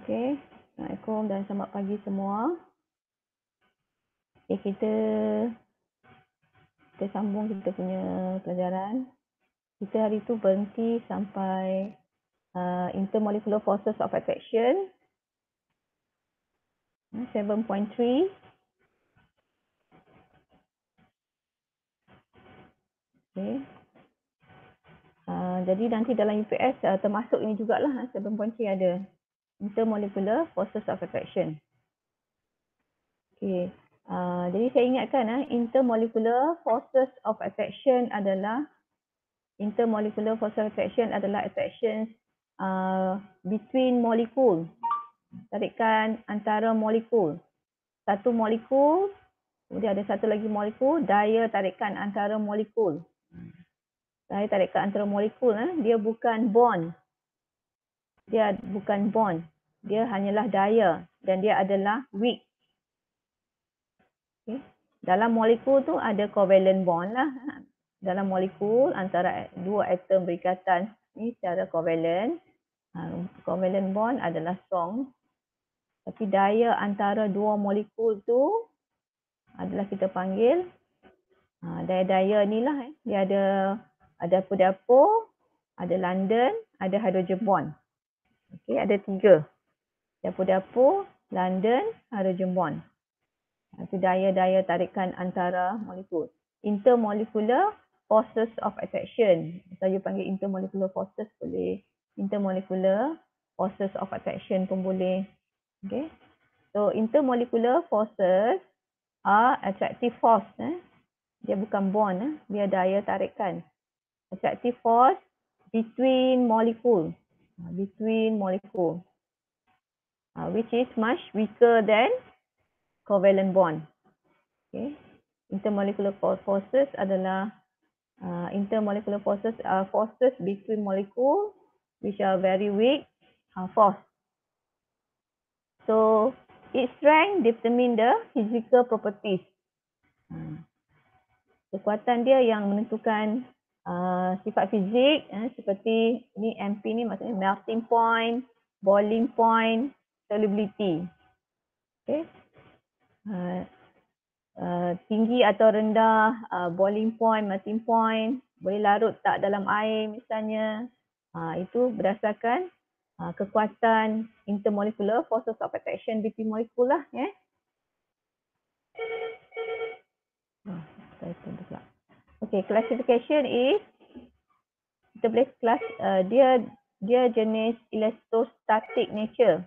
Okey, Assalamualaikum dan selamat pagi semua. Okay, kita sambung kita punya pelajaran. Kita hari tu berhenti sampai intermolecular forces of attraction 7.3. Okay. Jadi nanti dalam UPS termasuk ini jugalah 7.3 ada intermolecular forces of attraction. Okay. Jadi saya ingatkan intermolecular forces of attraction adalah attractions between molekul, tarikan antara molekul. Satu molekul, kemudian ada satu lagi molekul, daya tarikan antara molekul. Daya tarikan antara molekul dia bukan bond. Dia bukan bond. Dia hanyalah daya dan dia adalah weak. Okay. Dalam molekul tu ada covalent bond lah. Dalam molekul antara dua atom berikatan ni secara covalent. Covalent bond adalah strong. Tapi daya antara dua molekul tu adalah kita panggil daya-daya ni lah. Dia ada dapur, ada London, ada hydrogen bond. Okey, ada 3. Dapur, London, hydrogen bond. Itu daya-daya tarikan antara molekul. Intermolecular forces of attraction. Saya panggil intermolecular forces boleh. Intermolecular forces of attraction pun boleh. Okay. So intermolecular forces are attractive force. Dia bukan bond. Dia daya tarikan. Attractive force between molecule. Between molecule. Which is much weaker than covalent bond. Okay. Intermolecular forces adalah intermolecular forces are forces between molecule which are very weak force. So its strength determine the physical properties. Kekuatan dia yang menentukan sifat fizik seperti ni MP ni maksudnya melting point, boiling point, solubility. Okay. Tinggi atau rendah, boiling point, melting point, boleh larut tak dalam air misalnya. Itu berdasarkan kekuatan intermolecular forces of attraction between molekul lah. Okay, classification is kita boleh kelas dia jenis electrostatic nature.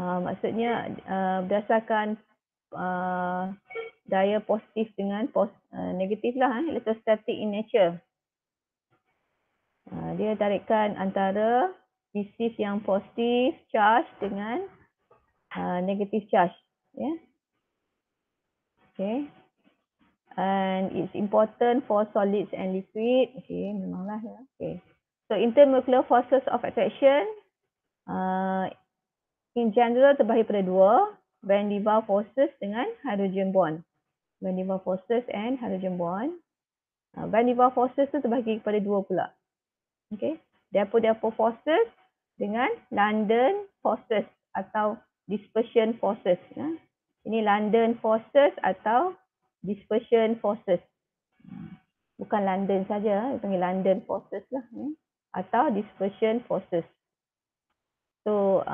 Maksudnya berdasarkan daya positif dengan negatif lah, electrostatic in nature. Dia tarikan antara species yang positif charge dengan negative charge. Okay. And it's important for solids and liquid. Okay, memanglah ya. Okay. So intermolecular forces of attraction in general terbahagi pada dua, van der Waals forces dengan hydrogen bond. Van der Waals forces and hydrogen bond. Van der Waals forces tu terbahagi kepada dua pula. Okay. Dipole forces dengan London forces atau dispersion forces. Ini London forces atau dispersion forces. Bukan London saja, panggil London forces lah. Atau dispersion forces. So,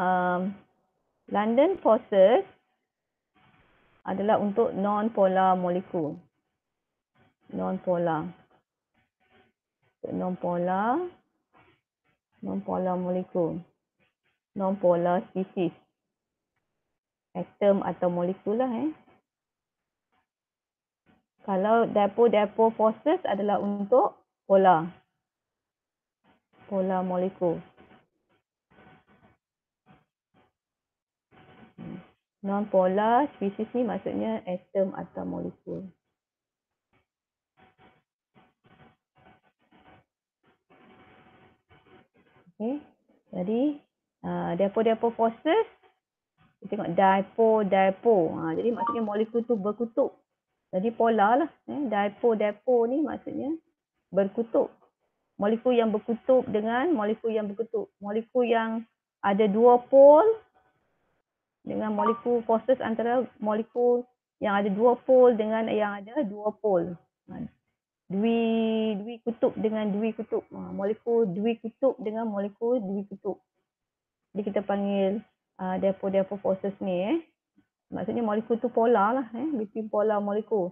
London forces adalah untuk non-polar molekul. Non-polar molekul. Non-polar species. Atom atau molekul lah. Kalau dipole forces adalah untuk polar. Polar molekul. Non-polar species ni maksudnya atom atau molekul. Okay. Jadi dipole forces kita tengok dipole. Jadi maksudnya molekul tu berkutub. Jadi polar lah. Dipole ni maksudnya berkutub. Molekul yang berkutub dengan molekul yang berkutub. Molekul yang ada 2 pol dengan molekul forces antara molekul yang ada 2 pol dengan yang ada 2 pol. Dwi kutub dengan dwi kutub. Molekul dwi kutub dengan molekul dwi kutub. Jadi kita panggil dipole forces ni. Maksudnya molekul tu polar lah, between polar molekul.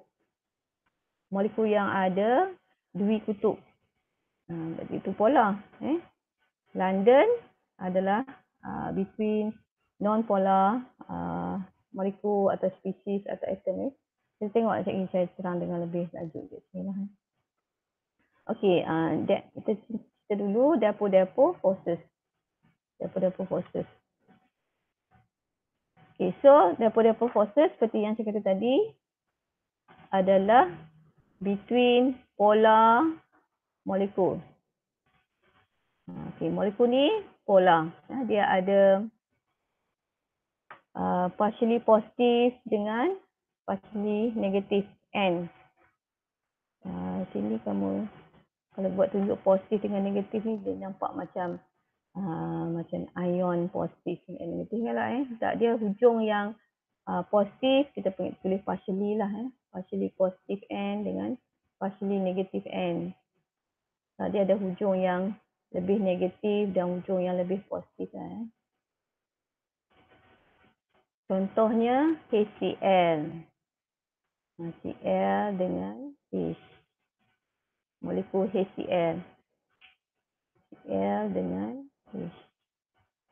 Molekul yang ada dwi kutub. Itu polar. London adalah between non-polar molekul atau spesies atau atom. Kita tengok sekejap saya terang dengan lebih lanjut kat sini lah. Okey, kita dulu dipole forces. Dipole forces. Okay, so dipole forces seperti yang saya kata tadi adalah between polar molekul. Okay, molekul ni polar. Dia ada partially positif dengan partially negatif N. Sini kamu kalau buat tunjuk positif dengan negatif ni dia nampak macam ion positif dan negatif lah. Tak, dia hujung yang positif kita tulis partially lah. Partially positif N dengan partially negatif N. Dia ada hujung yang lebih negatif dan hujung yang lebih positif lah. Contohnya HCl. HCl dengan H. Molekul HCl. HCl dengan H.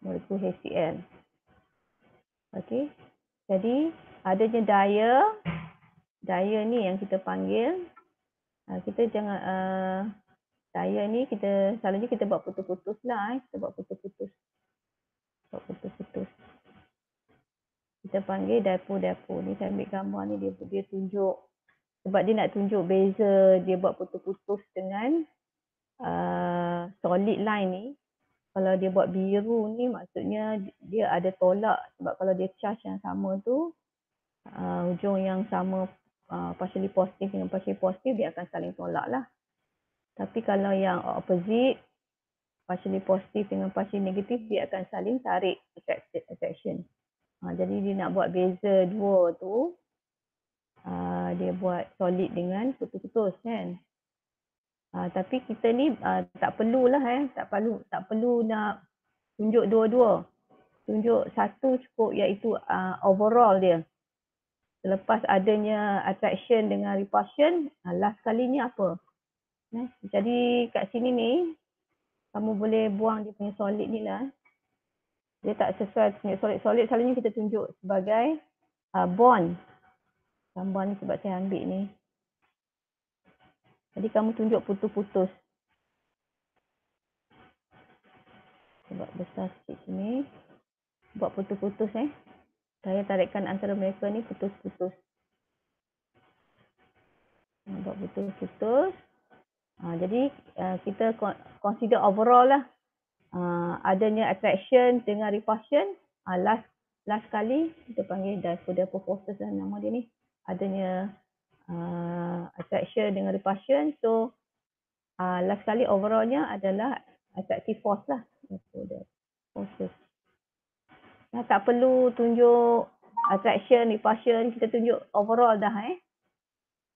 Molekul HCl. Okey. Jadi adanya daya ni yang kita panggil. Kita jangan daya ni kita selalunya kita buat putus-putus lah. Kita buat putus-putus. Kita panggil dipole. Ni saya ambil gambar ni dia tunjuk sebab dia nak tunjuk beza dia buat putus-putus dengan solid line ni. Kalau dia buat biru ni maksudnya dia ada tolak sebab kalau dia charge yang sama tu hujung yang sama partially positif dengan partially positif dia akan saling tolak lah. Tapi kalau yang opposite partially positif dengan partially negatif dia akan saling tarik attraction. Jadi dia nak buat beza dua tu dia buat solid dengan putus-putus kan. Tapi kita ni tak perlulah tak perlu nak tunjuk dua-dua. Tunjuk satu cukup iaitu overall dia. Selepas adanya attraction dengan repulsion, last kalinya apa? Jadi kat sini ni kamu boleh buang dia punya solid ni lah. Dia tak sesuai tunjuk solid selalunya kita tunjuk sebagai bond. Gambar ni sebab saya ambil ni. Jadi kamu tunjuk putus-putus. Sebab besar sikit sini. Buat putus-putus Daya tarikan antara mereka ni putus-putus. Buat putus-putus. Jadi kita consider overall lah. Adanya attraction dengan repulsion. Last kali kita panggil dipole forces lah nama dia ni. Adanya attraction dengan repulsion. So last kali overallnya adalah attractive force lah. Dipole forces. Tak perlu tunjuk attraction, repulsion. Kita tunjuk overall dah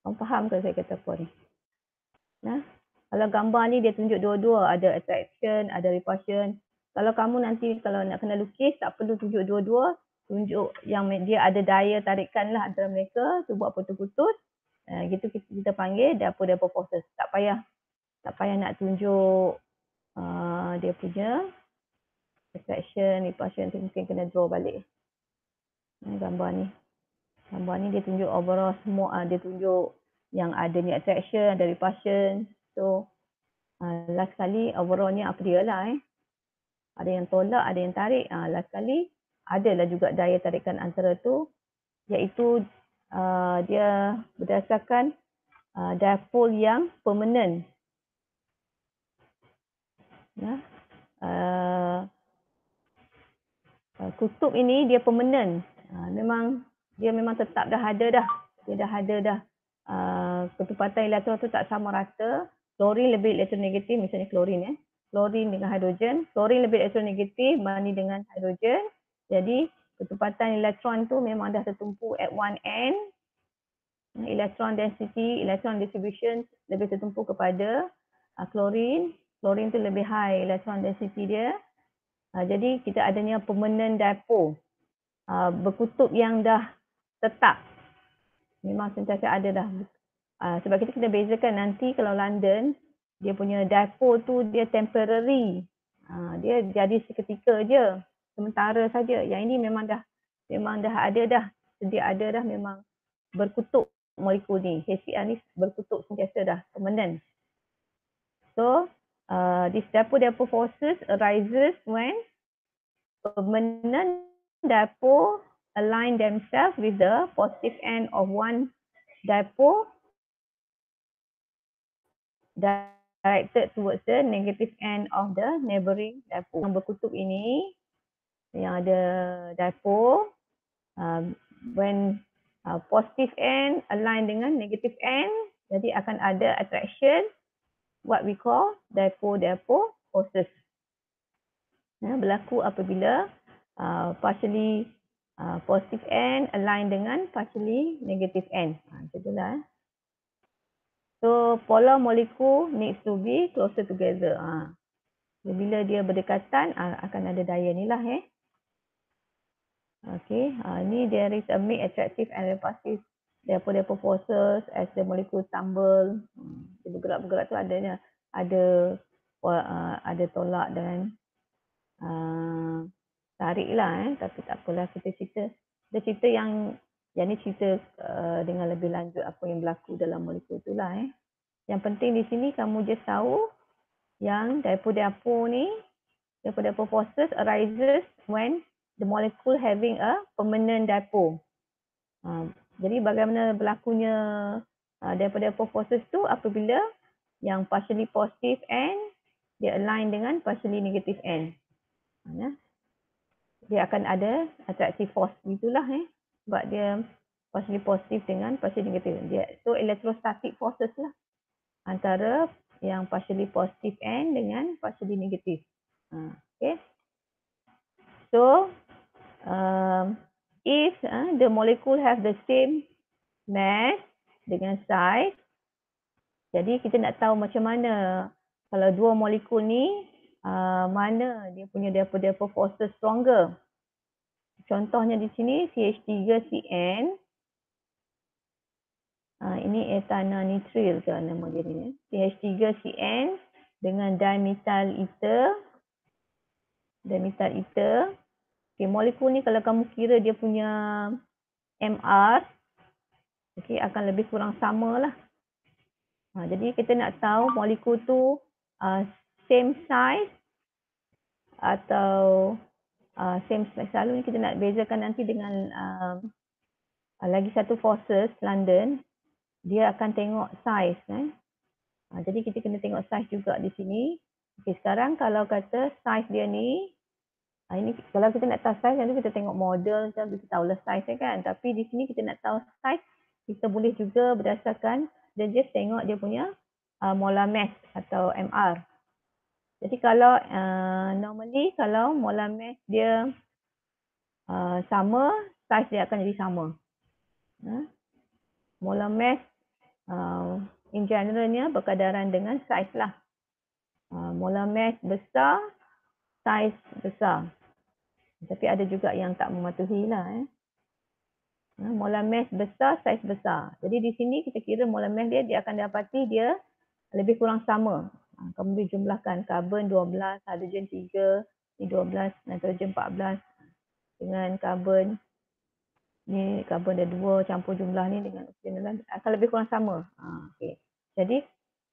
Kamu faham ke saya kata apa ni? Kalau gambar ni dia tunjuk dua-dua. Ada attraction, ada repulsion. Kalau kamu nanti kalau nak kena lukis tak perlu tunjuk dua-dua. Tunjuk yang dia ada daya tarikan lah antara mereka. Tu buat putus-putus. Gitu kita panggil dipole forces. Tak payah nak tunjuk dia punya attraction, repulsion tu mungkin kena draw balik. Gambar ni. Gambar ni dia tunjuk overall semua. Dia tunjuk yang adanya attraction, ada repulsion. So last kali overallnya apa dia lah Ada yang tolak, ada yang tarik. Last kali adalah juga daya tarikan antara tu. Iaitu dia berdasarkan dipole yang permanent. Kutub ini dia permanent. Dia memang tetap dah ada dah. Dia dah ada dah. Ketepatan elektron tu tak sama rata. Klorin lebih elektronegatif misalnya klorin klorin dengan hidrogen. Klorin lebih elektronegatif berbanding dengan hidrogen. Jadi ketempatan elektron tu memang dah tertumpu at one end. Electron density, electron distribution lebih tertumpu kepada klorin. Klorin tu lebih high electron density dia. Jadi kita adanya permanent dipole. Berkutub yang dah tetap. Memang sentiasa ada dah. Sebab kita kena bezakan nanti kalau London, dia punya dipole tu dia temporary. Dia jadi seketika je. Sementara saja. Yang ini memang dah ada dah. Sedia ada dah memang berkutub molekul ni. HCl ni berkutub sentiasa dah. Permanent. So, this dipole forces arises when permanent dipole align themselves with the positive end of one dipole directed towards the negative end of the neighboring dipole. Yang berkutub ini, yang ada dipole, when positive end align dengan negative end, jadi akan ada attraction, what we call dipole-dipole forces. Berlaku apabila partially positive end align dengan partially negative end. Macam itulah. So polar molecule needs to be closer together. Bila dia berdekatan akan ada daya ni lah. Okay, ni there is a mix attractive and repulsive dipole forces as the molecule tumble. Dia bergerak-bergerak tu adanya ada tolak dan tarik lah. Tapi tak apalah, kita cerita yang ni cerita dengan lebih lanjut apa yang berlaku dalam molekul tu lah. Yang penting di sini kamu just tahu yang dipole ni, dipole forces arises when the molecule having a permanent dipole. Jadi bagaimana berlakunya dipole forces tu apabila yang partially positive end dia align dengan partially negative end. Dia akan ada attractive force itulah sebab dia partially positive dengan partially negative. So electrostatic forces lah antara yang partially positive end dengan partially negative. Okay. So if the molecule have the same mass dengan size, jadi kita nak tahu macam mana kalau dua molekul ni mana dia punya dipole forces stronger. Contohnya di sini CH3CN. Ini ethananitril ke nama dia ni. CH3CN dengan dimethyl ether. Okay, molekul ni kalau kamu kira dia punya MR, okay, akan lebih kurang sama lah. Jadi kita nak tahu molekul tu same size atau same size. Selalu ni kita nak bezakan nanti dengan lagi satu forces London. Dia akan tengok size. Jadi kita kena tengok size juga di sini. Okay, sekarang kalau kata size dia ni, ini kalau kita nak tahu size, nanti kita tengok model, kita tahulah size kan. Tapi di sini kita nak tahu size, kita boleh juga berdasarkan, dan just tengok dia punya molar mass atau MR. Jadi kalau normally kalau molar mass dia sama, size dia akan jadi sama. Molar mass in generalnya berkadaran dengan size lah. Molar mass besar, size besar. Tapi ada juga yang tak mematuhi lah. Molar mass besar, size besar. Jadi di sini kita kira molar mass dia akan dapati dia lebih kurang sama. Kamu boleh jumlahkan karbon 12, hidrogen 3, ni 12, nitrogen 14 dengan karbon. Ni karbon ada 2, campur jumlah ni dengan oksigen akan lebih kurang sama. Okay. Jadi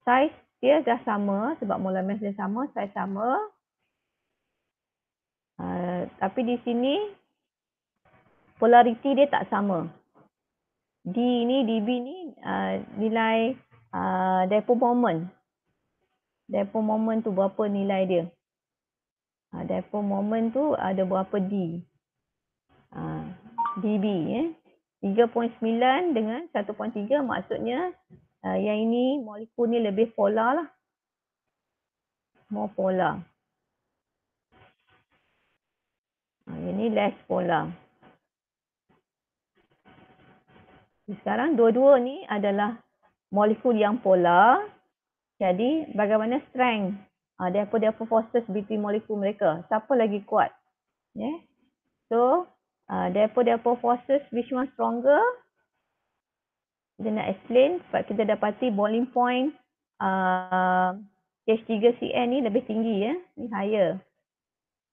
size dia dah sama sebab molar mass dia sama, size sama. Tapi di sini polariti dia tak sama. DB ni nilai dipole moment. Dipole moment tu berapa nilai dia? Dipole moment tu ada berapa D? DB 3.9 dengan 1.3 maksudnya yang ini molekul ni lebih polar lah. more polar. Ini less polar. Sekarang dua-dua ni adalah molekul yang polar. Jadi bagaimana strength? Therefore forces between molekul mereka. Siapa lagi kuat? Yeah. So therefore forces, which one stronger? Kita nak explain sebab kita dapati boiling point CH3CN ni lebih tinggi ya. Ni higher.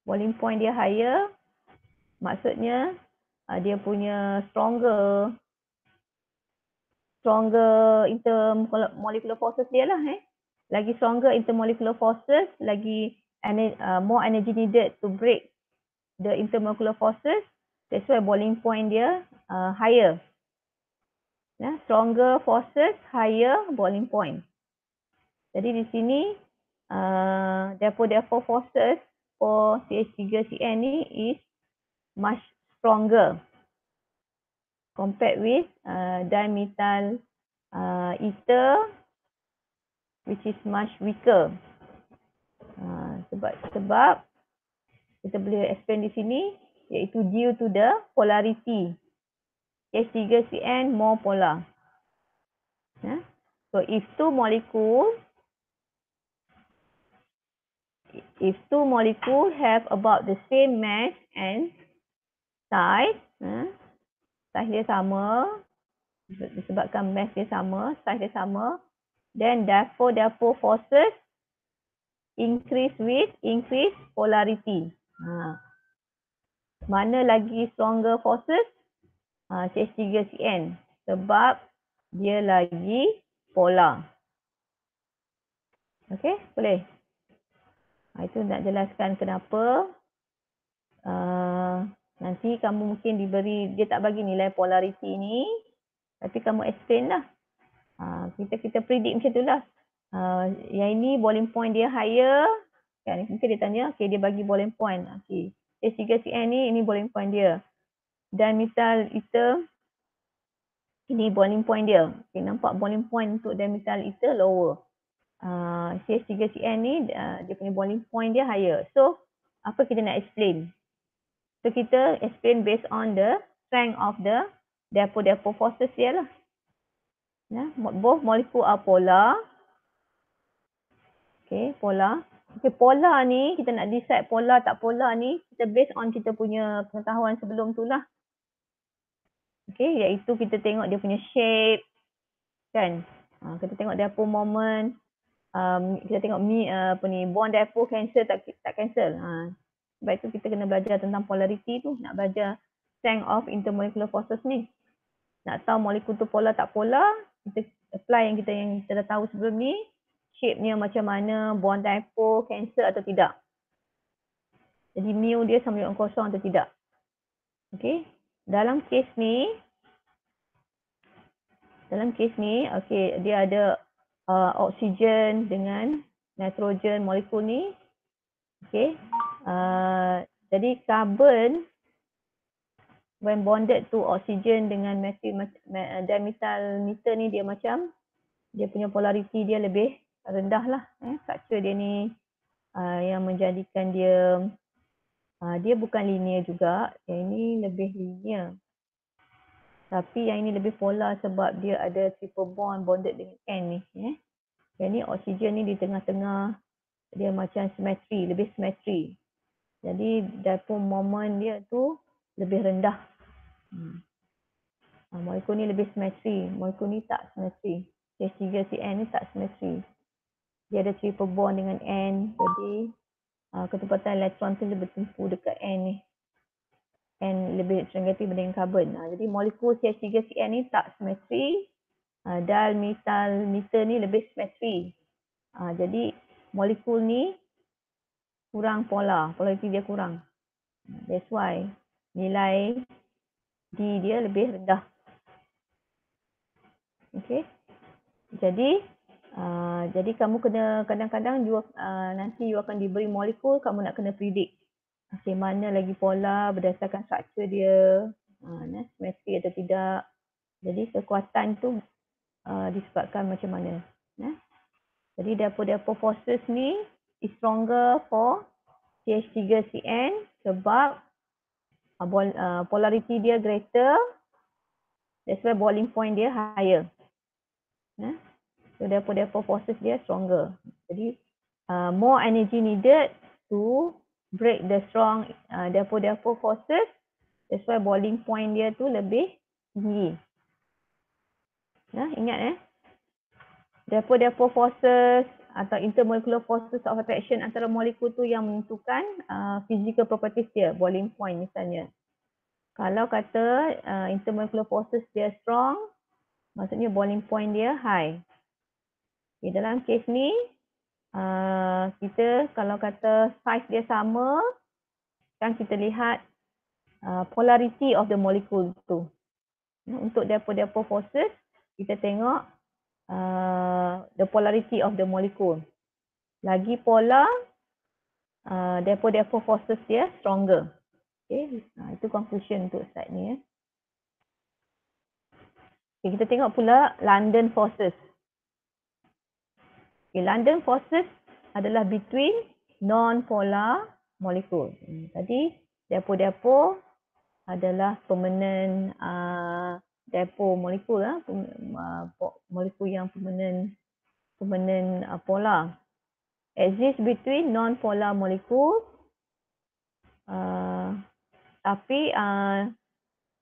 Boiling point dia higher. Maksudnya dia punya stronger intermolecular forces dia lah. Lagi stronger intermolecular forces, lagi more energy needed to break the intermolecular forces. That's why boiling point dia higher. Stronger forces, higher boiling point. Jadi di sini therefore forces for CH3CN ni is much stronger compared with dimethyl ether, which is much weaker. Sebab kita boleh explain di sini, iaitu due to the polarity. CH3CN more polar. So if two molecules have about the same mass and size, size dia sama, disebabkan mass dia sama, size dia sama, then therefore forces increase with increased polarity. Mana lagi stronger forces? CH3CN, sebab dia lagi polar. Okey, boleh? Itu nak jelaskan kenapa nanti kamu mungkin diberi, dia tak bagi nilai polarity ni, tapi kamu explain lah. Kita predict macam tu lah. Yang ini boiling point dia higher, kan? Mungkin dia tanya, okay, dia bagi boiling point. Okay. CH3CN ni, ini boiling point dia. Dimethyl ether, ini boiling point dia. Okay, nampak boiling point untuk dimethyl ether lower. CH3CN ni, dia punya boiling point dia higher. So, apa kita nak explain? So, kita explain based on the strength of the therefore forces dia lah. Both molecule are polar. Okay, polar. Okay, polar ni, kita nak decide polar tak polar ni, kita based on kita punya pengetahuan sebelum tu lah. Okay, iaitu kita tengok dia punya shape, kan? Kita tengok dipole moment, kita tengok bond dipole cancel tak cancel. Sebab itu kita kena belajar tentang polarity tu, nak belajar strength of intermolecular forces ni. Nak tahu molekul tu polar tak polar, kita apply yang kita dah tahu sebelum ni, shape-nya macam mana, bond dipole cancel atau tidak. Jadi mu dia sama dengan kosong atau tidak. Okay. Dalam kes ni, okay, dia ada oksigen dengan nitrogen molekul ni. Okay. Jadi carbon when bonded to oxygen dengan dimethyl ether ni, dia macam dia punya polarity dia lebih rendah lah. Structure dia ni yang menjadikan dia bukan linear juga. Yang ini lebih linear. Tapi yang ini lebih polar sebab dia ada triple bond bonded dengan N ni. Yang ni oksigen ni di tengah-tengah, dia macam simetri, lebih simetri. Jadi dipole moment dia tu lebih rendah. Molekul ni lebih simetri, molekul ni tak simetri. CH3CN ni tak simetri. Dia ada triple bond dengan N, jadi ketempatan elektron tu lebih bertumpu dekat N ni. N lebih negatif berbanding karbon. Jadi molekul CH3CN ni tak simetri. Dimethyl ether ni lebih simetri. Jadi molekul ni kurang polar, polarity dia kurang. That's why nilai D dia lebih rendah. Okay. Jadi kamu kena kadang-kadang nanti you akan diberi molekul, kamu nak kena predict. Okay, mana lagi polar berdasarkan struktur dia, simetri atau tidak. Jadi kekuatan tu disebabkan macam mana. Jadi dipole forces ni is stronger for CH3CN sebab polarity dia greater, that's why boiling point dia higher. So therefore forces dia stronger. Jadi more energy needed to break the strong, therefore forces, that's why boiling point dia tu lebih tinggi. Ingat therefore forces atau intermolecular forces of attraction antara molekul tu yang menentukan physical properties dia, boiling point misalnya. Kalau kata intermolecular forces dia strong, maksudnya boiling point dia high. Okay, dalam kes ni, kita kalau kata size dia sama, kan kita lihat polarity of the molecule tu. Untuk therefore forces, kita tengok the polarity of the molecule. Lagi polar, therefore forces dia stronger. Okay, itu conclusion untuk slide ni. Okay, kita tengok pula London forces. Okay, London forces adalah between non-polar molecule. Tadi therefore adalah permanent dipole molekul, molekul yang permanent polar. Exist between non-polar molecule, tapi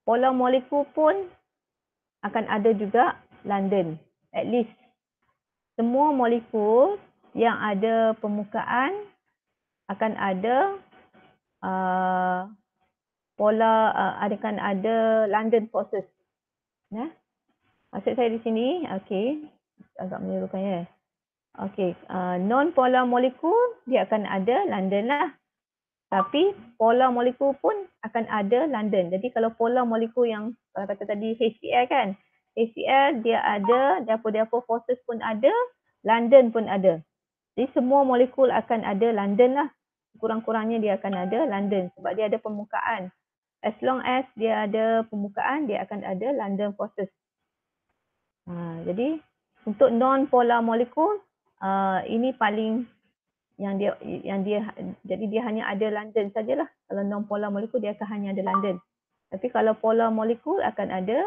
polar molecule pun akan ada juga London. At least semua molekul yang ada permukaan akan ada akan ada London forces. Maksud saya di sini, okey, agak menyerukan ya. Okey, non-polar molekul dia akan ada London lah. Tapi polar molekul pun akan ada London. Jadi kalau polar molekul yang kalau kata tadi HCl kan, HCl dia ada, therefore forces pun ada, London pun ada. Jadi semua molekul akan ada London lah. Kurang-kurangnya dia akan ada London sebab dia ada permukaan. As long as dia ada permukaan, dia akan ada London forces. Jadi untuk non-polar molekul, ini paling jadi dia hanya ada London sajalah. Kalau non-polar molekul dia akan hanya ada London. Tapi kalau polar molekul akan ada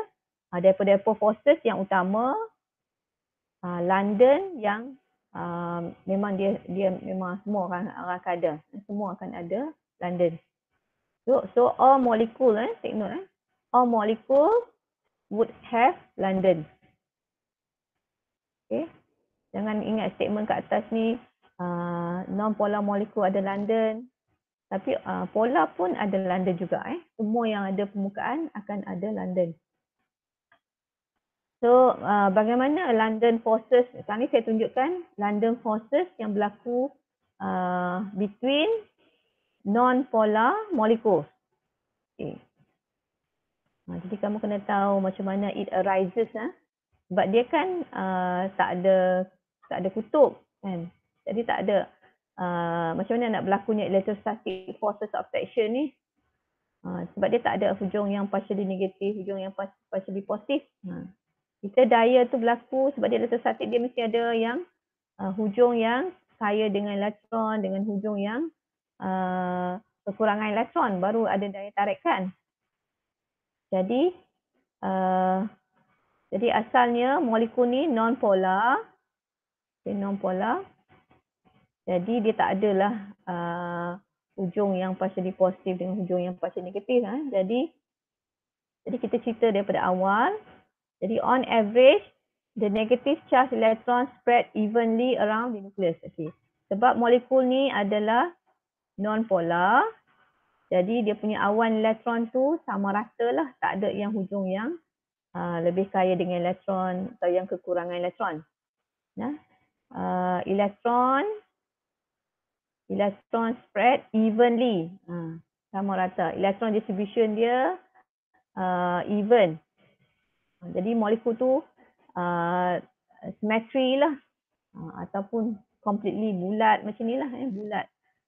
daripada forces yang utama, London yang memang dia memang semua orang akan ada. Semua akan ada London. So all molecule, take note, all molecule would have London. Okay. Jangan ingat statement kat atas ni, non-polar molekul ada London. Tapi polar pun ada London juga. Semua yang ada permukaan akan ada London. So, bagaimana London forces? Sekarang ni saya tunjukkan London forces yang berlaku between non-polar molecules. Okay. Jadi kamu kena tahu macam mana it arises. Sebab dia kan tak ada kutub kan. Jadi tak ada macam mana nak berlakunya electrostatic forces of attraction ni. Sebab dia tak ada hujung yang partially negatif, hujung yang partially positif. Kita daya tu berlaku sebab dia electrostatic, dia mesti ada yang hujung yang kaya dengan elektron, dengan hujung yang kekurangan elektron, baru ada daya tarikan. Jadi asalnya molekul ni non-polar. Non-polar. Jadi dia tak adalah hujung yang partially positif dengan hujung yang partially negatif. Jadi kita cerita daripada awal. Jadi on average, the negative charge electron spread evenly around the nucleus. Okay. Sebab molekul ni adalah non-polar. Jadi dia punya awan elektron tu sama rata lah. Tak ada yang hujung yang lebih kaya dengan elektron atau yang kekurangan elektron. Elektron spread evenly. Sama rata. Electron distribution dia even. Jadi molekul tu symmetry lah. Ataupun completely bulat macam ni lah. Bulat.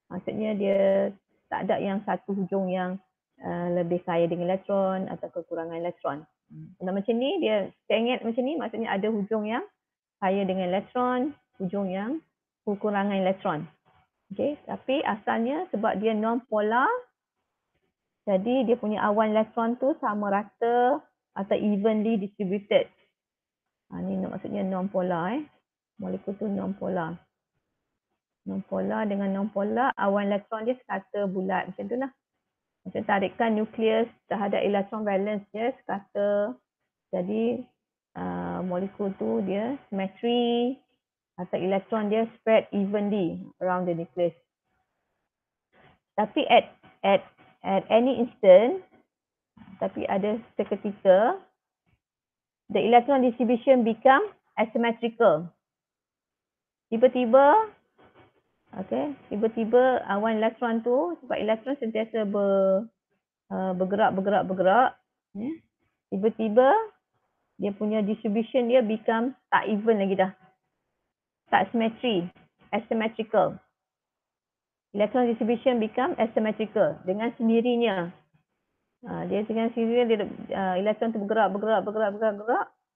Maksudnya dia tak ada yang satu hujung yang lebih kaya dengan elektron atau kekurangan elektron. Kalau macam ni, dia sengit macam ni, maksudnya ada hujung yang kaya dengan elektron, hujung yang kekurangan elektron. Okey, tapi asalnya sebab dia non-polar, jadi dia punya awan elektron tu sama rata atau evenly distributed. Ni maksudnya non-polar Molekul tu non-polar. Non-polar dengan non-polar, awan elektron dia sekata bulat macam tu lah. Macam tarikan nukleus terhadap elektron valence dia sekata. Jadi molekul tu dia symmetry atau elektron dia spread evenly around the nucleus. Tapi at any instant, tapi ada seketika, the electron distribution become asymmetrical. Tiba-tiba awan elektron tu, sebab elektron sentiasa bergerak, ya. Tiba-tiba dia punya distribution dia become tak even lagi dah. Tak symmetry, asymmetrical. Electron distribution become asymmetrical dengan sendirinya. Dia dengan sendirinya dia elektron tu bergerak.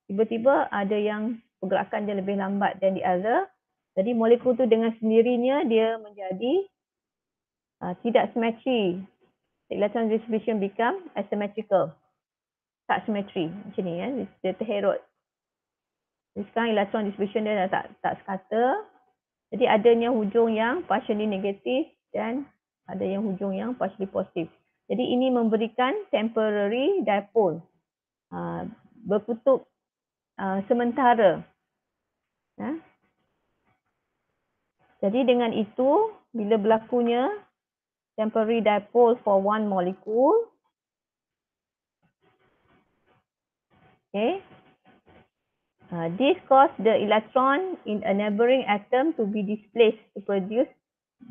Tiba-tiba ada yang pergerakan dia lebih lambat than the other. Jadi molekul tu dengan sendirinya dia menjadi tidak symmetry. The electron distribution become asymmetrical. Tak symmetry macam ni ya, dia terherut. Jadi sekarang electron distribution dia dah tak sekata. Jadi adanya hujung yang partially negatif dan ada yang hujung yang partially positif. Jadi ini memberikan temporary dipole. Berkutub sementara. Jadi dengan itu, bila berlakunya temporary dipole for one molecule, this cause the electron in a neighboring atom to be displaced to produce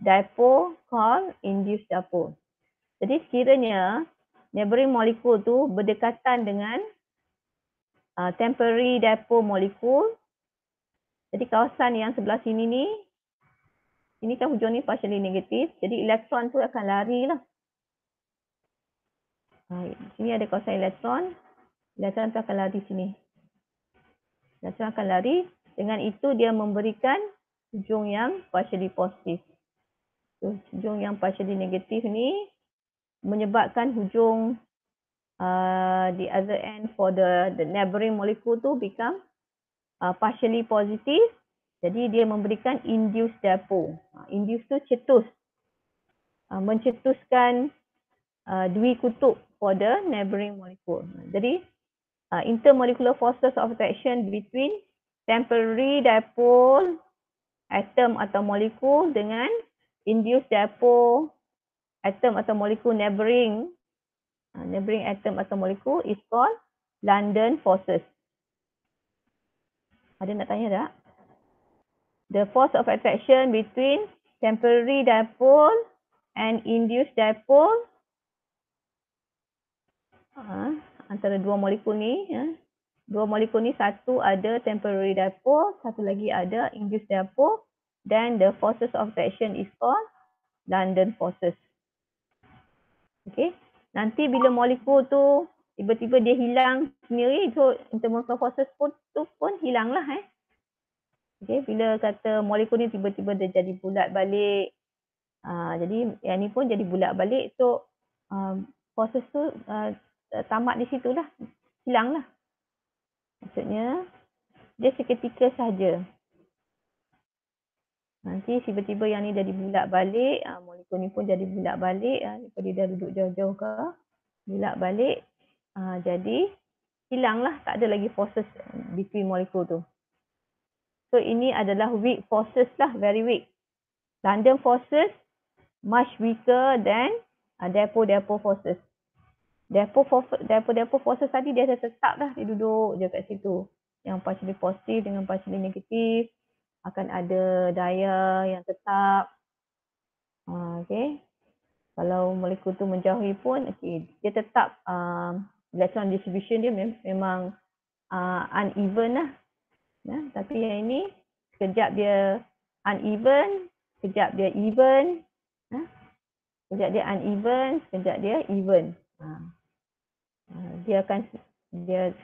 dipole called induced dipole. Jadi sekiranya neighboring molekul tu berdekatan dengan temporary dipole molekul, jadi kawasan yang sebelah sini ni, ini kan hujung ni partially negatif, jadi elektron tu akan lari lah. Sini ada kawasan elektron tu akan lari sini. Elektron akan lari, dengan itu dia memberikan hujung yang partially positif. Hujung yang partially negatif ni menyebabkan hujung the other end for the neighboring molecule tu become partially positive. Jadi dia memberikan induced dipole. Induced tu cetus. Mencetuskan dwikutub for the neighboring molecule. Jadi intermolecular forces of attraction between temporary dipole atom atau molekul dengan induced dipole atom atau molekul neighboring atom atau molekul is called London forces. Ada nak tanya tak? The force of attraction between temporary dipole and induced dipole antara dua molekul ni, dua molekul ni satu ada temporary dipole, satu lagi ada induced dipole, then the forces of attraction is called London forces. Okay, nanti bila molekul tu tiba-tiba dia hilang sendiri, so intermolecular forces pun hilang lah. Okay, bila kata molekul ni tiba-tiba dia jadi bulat balik, jadi yang ni pun jadi bulat balik, so forces tu tamat di situ lah, hilang lah. Maksudnya dia seketika sahaja. Nanti tiba-tiba yang ni jadi bulat balik, molekul ni pun jadi bulat balik, daripada dia duduk jauh-jauh ke bulat balik, jadi hilang lah, tak ada lagi forces between molekul tu. So ini adalah weak forces lah, very weak. London forces much weaker than dipole forces. Dipole forces tadi dia tetap dah, dia duduk je kat situ. Yang partially positif dengan partially negatif akan ada daya yang tetap. Okay. Kalau molekul tu menjauhi pun, okay, dia tetap electron distribution dia memang uneven lah. Tapi yang ini sekejap dia uneven, sekejap dia even, sekejap dia uneven, sekejap dia even. Dia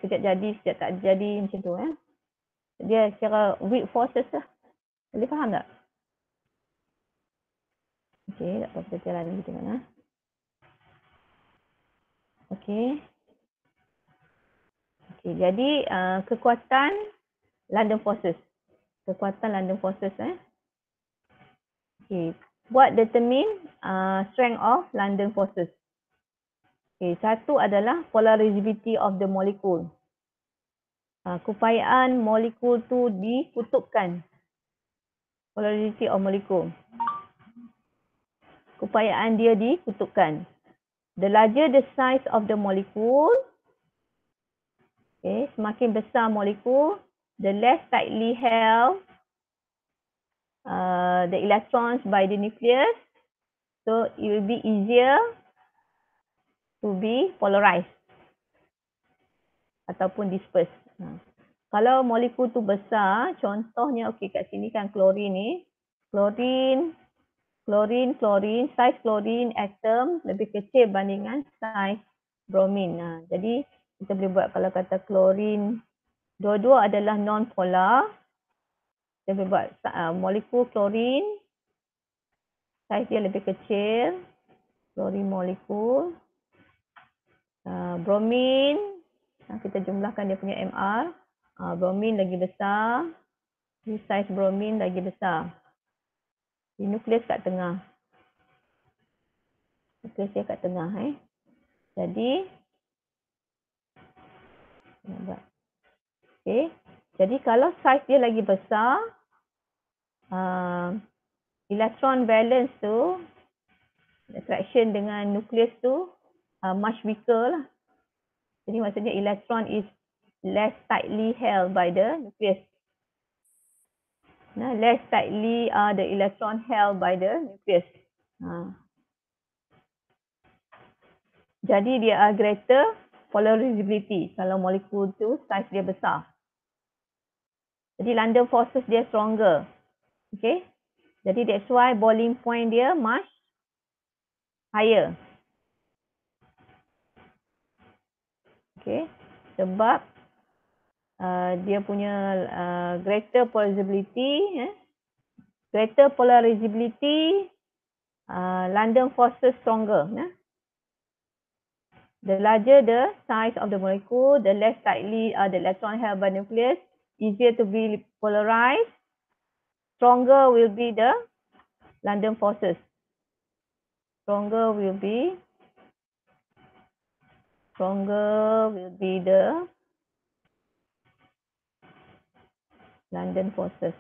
sekejap jadi, sekejap tak jadi macam tu. Dia secara weak forces lah. Boleh faham tak? Okey, tak apa, kita jalan lagi tengok. Okey. Okey, jadi kekuatan London forces. Kekuatan London forces. Okey, what determine strength of London forces? Okey, satu adalah polarizability of the molecule. Keupayaan molekul tu dikutupkan. Polarizability of molecule. Keupayaan dia dikutupkan. The larger the size of the molecule, okay, semakin besar molekul, the less tightly held the electrons by the nucleus. So it will be easier to be polarized ataupun dispersed. Kalau molekul tu besar, contohnya okey kat sini kan klorin ni. Klorin, size klorin atom lebih kecil bandingan size bromin. Jadi kita boleh buat kalau kata klorin, dua-dua adalah non-polar. Kita boleh buat molekul klorin, size dia lebih kecil. Klorin molekul. Bromin, kita jumlahkan dia punya MR. Bromin lagi besar. Size bromin lagi besar. Di nukleus kat tengah. Nukleus dia kat tengah. Jadi, okay. Jadi kalau saiz dia lagi besar, electron valence tu, attraction dengan nukleus tu, much weaker lah. Jadi maksudnya electron is less tightly held by the nucleus. Less tightly the electron held by the nucleus. Jadi dia greater polarizability kalau molekul tu saiz dia besar. Jadi London forces dia stronger. Okay. Jadi that's why boiling point dia much higher. Okay. Sebab dia punya greater polarizability, London forces stronger. The larger the size of the molecule, the less tightly the electron held by nucleus, easier to be polarized, stronger will be the London forces. Stronger will be the London forces.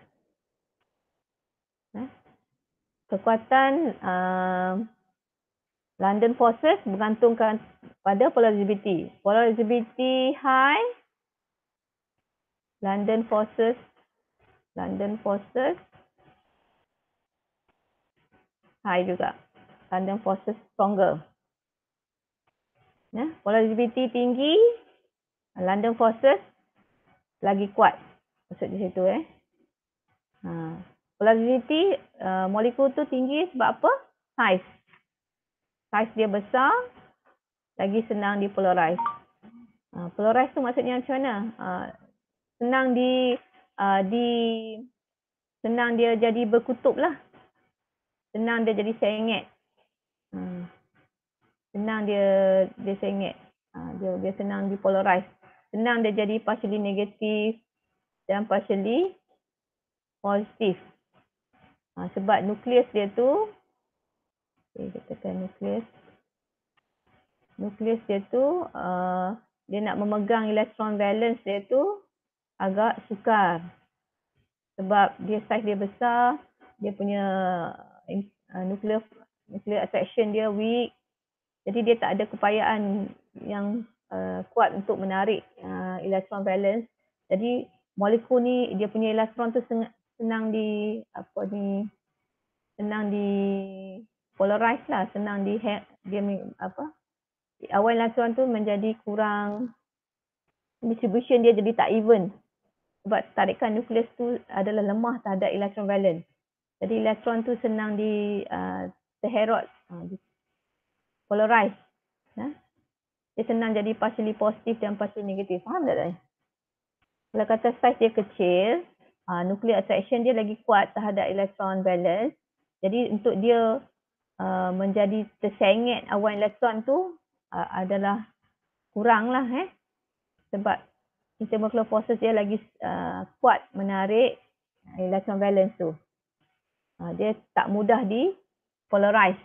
Kekuatan London forces bergantungkan pada polarizability. Polarizability high, London forces high juga. London forces stronger. Polarizability tinggi, London forces lagi kuat. Maksud di situ Polarizability molekul tu tinggi sebab apa? Size. Size dia besar, lagi senang dipolarize. Polarize tu maksudnya macam mana? Senang senang dia jadi berkutub lah. Senang dia jadi sengit. Senang dia sengit. Dia senang dipolarize. Senang dia jadi partially negative dan partially positive. Sebab nukleus dia tu, kita tekan nukleus. Nukleus dia tu, dia nak memegang elektron valence dia tu agak sukar. Sebab dia saiz dia besar, dia punya nuclear attraction dia weak. Jadi dia tak ada keupayaan yang kuat untuk menarik elektron valence. Jadi molekul ni dia punya elektron tu senang di polarize lah, senang awal elektron tu menjadi kurang, distribution dia jadi tak even. Sebab tarikan nukleus tu adalah lemah terhadap elektron valence. Jadi elektron tu senang terherot, polarize. Dia senang jadi partially positif dan partially negatif. Faham tak? Kalau kata saiz dia kecil, nuclear attraction dia lagi kuat terhadap elektron valence. Jadi untuk dia menjadi tersengit awan elektron tu adalah kurang lah sebab intermolecular forces dia lagi kuat menarik elektron valence tu. Dia tak mudah di polarize,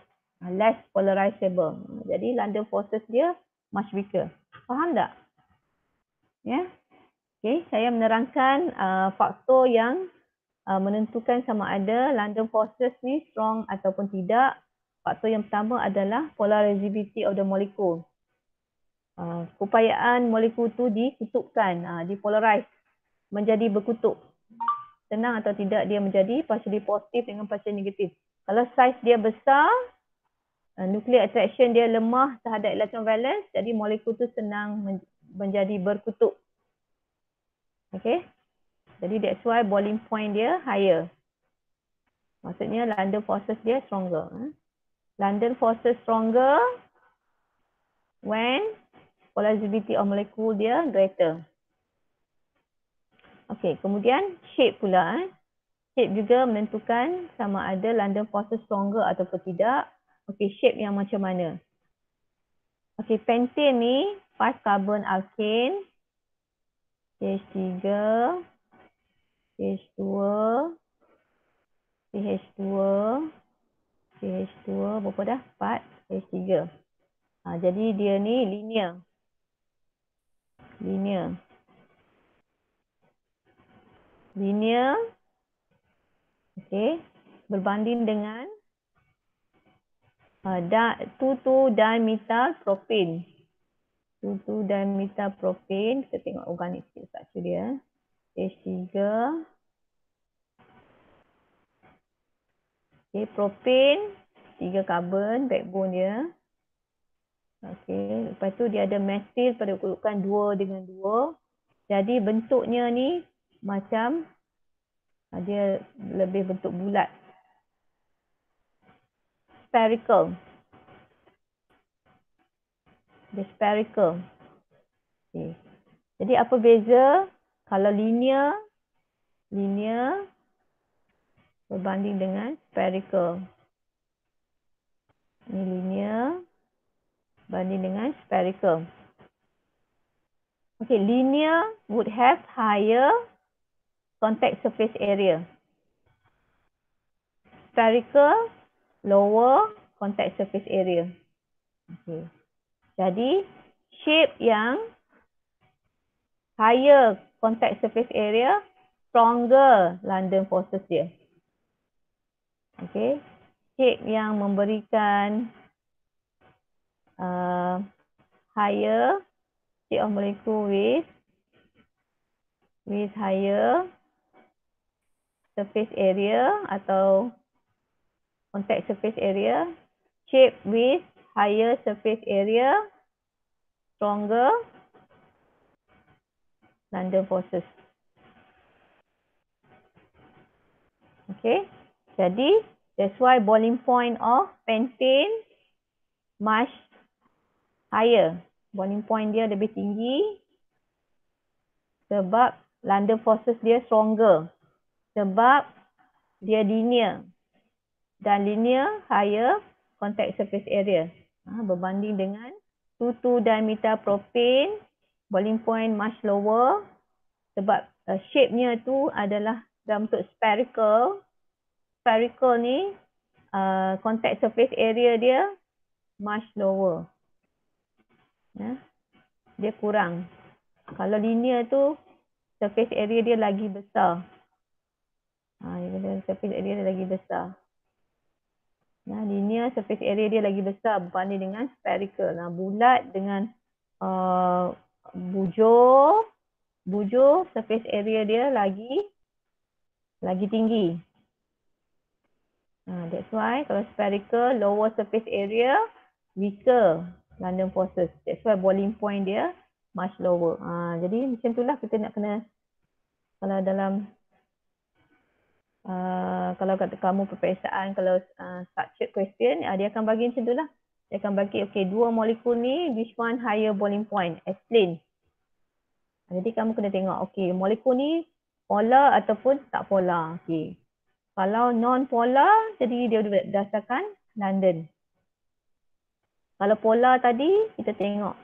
less polarizable. Jadi London forces dia much weaker. Faham tak? Ya. Okay, saya menerangkan faktor yang menentukan sama ada London forces ni strong ataupun tidak. Faktor yang pertama adalah polarizability of the molecule. Keupayaan molekul tu dikutupkan, dipolarize, menjadi berkutub. Senang atau tidak dia menjadi partially positif dengan partially negatif. Kalau saiz dia besar, nuclear attraction dia lemah terhadap electron valence, jadi molekul tu senang menjadi berkutub. Okay. Jadi that's why boiling point dia higher. Maksudnya London forces dia stronger. London forces stronger when polarizability of molecule dia greater. Okay, kemudian shape pula. Shape juga menentukan sama ada London forces stronger ataupun tidak. Okay, shape yang macam mana? Okay, pentane ni 5 carbon alkane, CH3, CH2, CH2, CH2, berapa dah? 4, CH3. Jadi dia ni linear. Linear. Okay. Berbanding dengan 2,2-dimethyl propane. 2,2-dimethyl propane. Kita tengok organic structure dia. CH3. Okay, propane 3 carbon backbone dia. Okay, lepas tu dia ada methyl pada kedudukan 2 dengan 2. Jadi bentuknya ni macam dia lebih bentuk bulat. Spherical. Dia spherical. Okay. Jadi apa beza kalau linear berbanding dengan spherical. Ini linear berbanding dengan spherical. Okay, linear would have higher contact surface area. Spherical, lower contact surface area. Okay. Jadi, shape yang higher contact surface area, stronger London forces dia. Okay. Shape yang memberikan higher state of molecule with higher surface area atau contact surface area, shape with higher surface area, stronger London forces. Okay, jadi that's why boiling point of pentane much higher. Boiling point dia lebih tinggi sebab London forces dia stronger. Sebab dia linear. Dan linear higher contact surface area. Berbanding dengan 2,2-dimethyl propane, boiling point much lower. Sebab shape-nya tu adalah dalam bentuk spherical. Spherical ni contact surface area dia much lower. Dia kurang. Kalau linear tu surface area dia lagi besar. Surface area dia lagi besar. Linear surface area dia lagi besar berbanding dengan spherical. Bulat dengan bujur surface area dia lagi tinggi. That's why kalau spherical, lower surface area, weaker London forces. That's why boiling point dia much lower. Jadi macam itulah kita nak kena, kalau dalam kalau kata kamu peperiksaan, kalau structured question, dia akan bagi macam itulah. Dia akan bagi, okay, dua molekul ni, which one higher boiling point? Explain. Jadi kamu kena tengok, okay, molekul ni polar ataupun tak polar. Okay. Kalau non-polar, jadi dia berdasarkan London. Kalau polar tadi, kita tengok.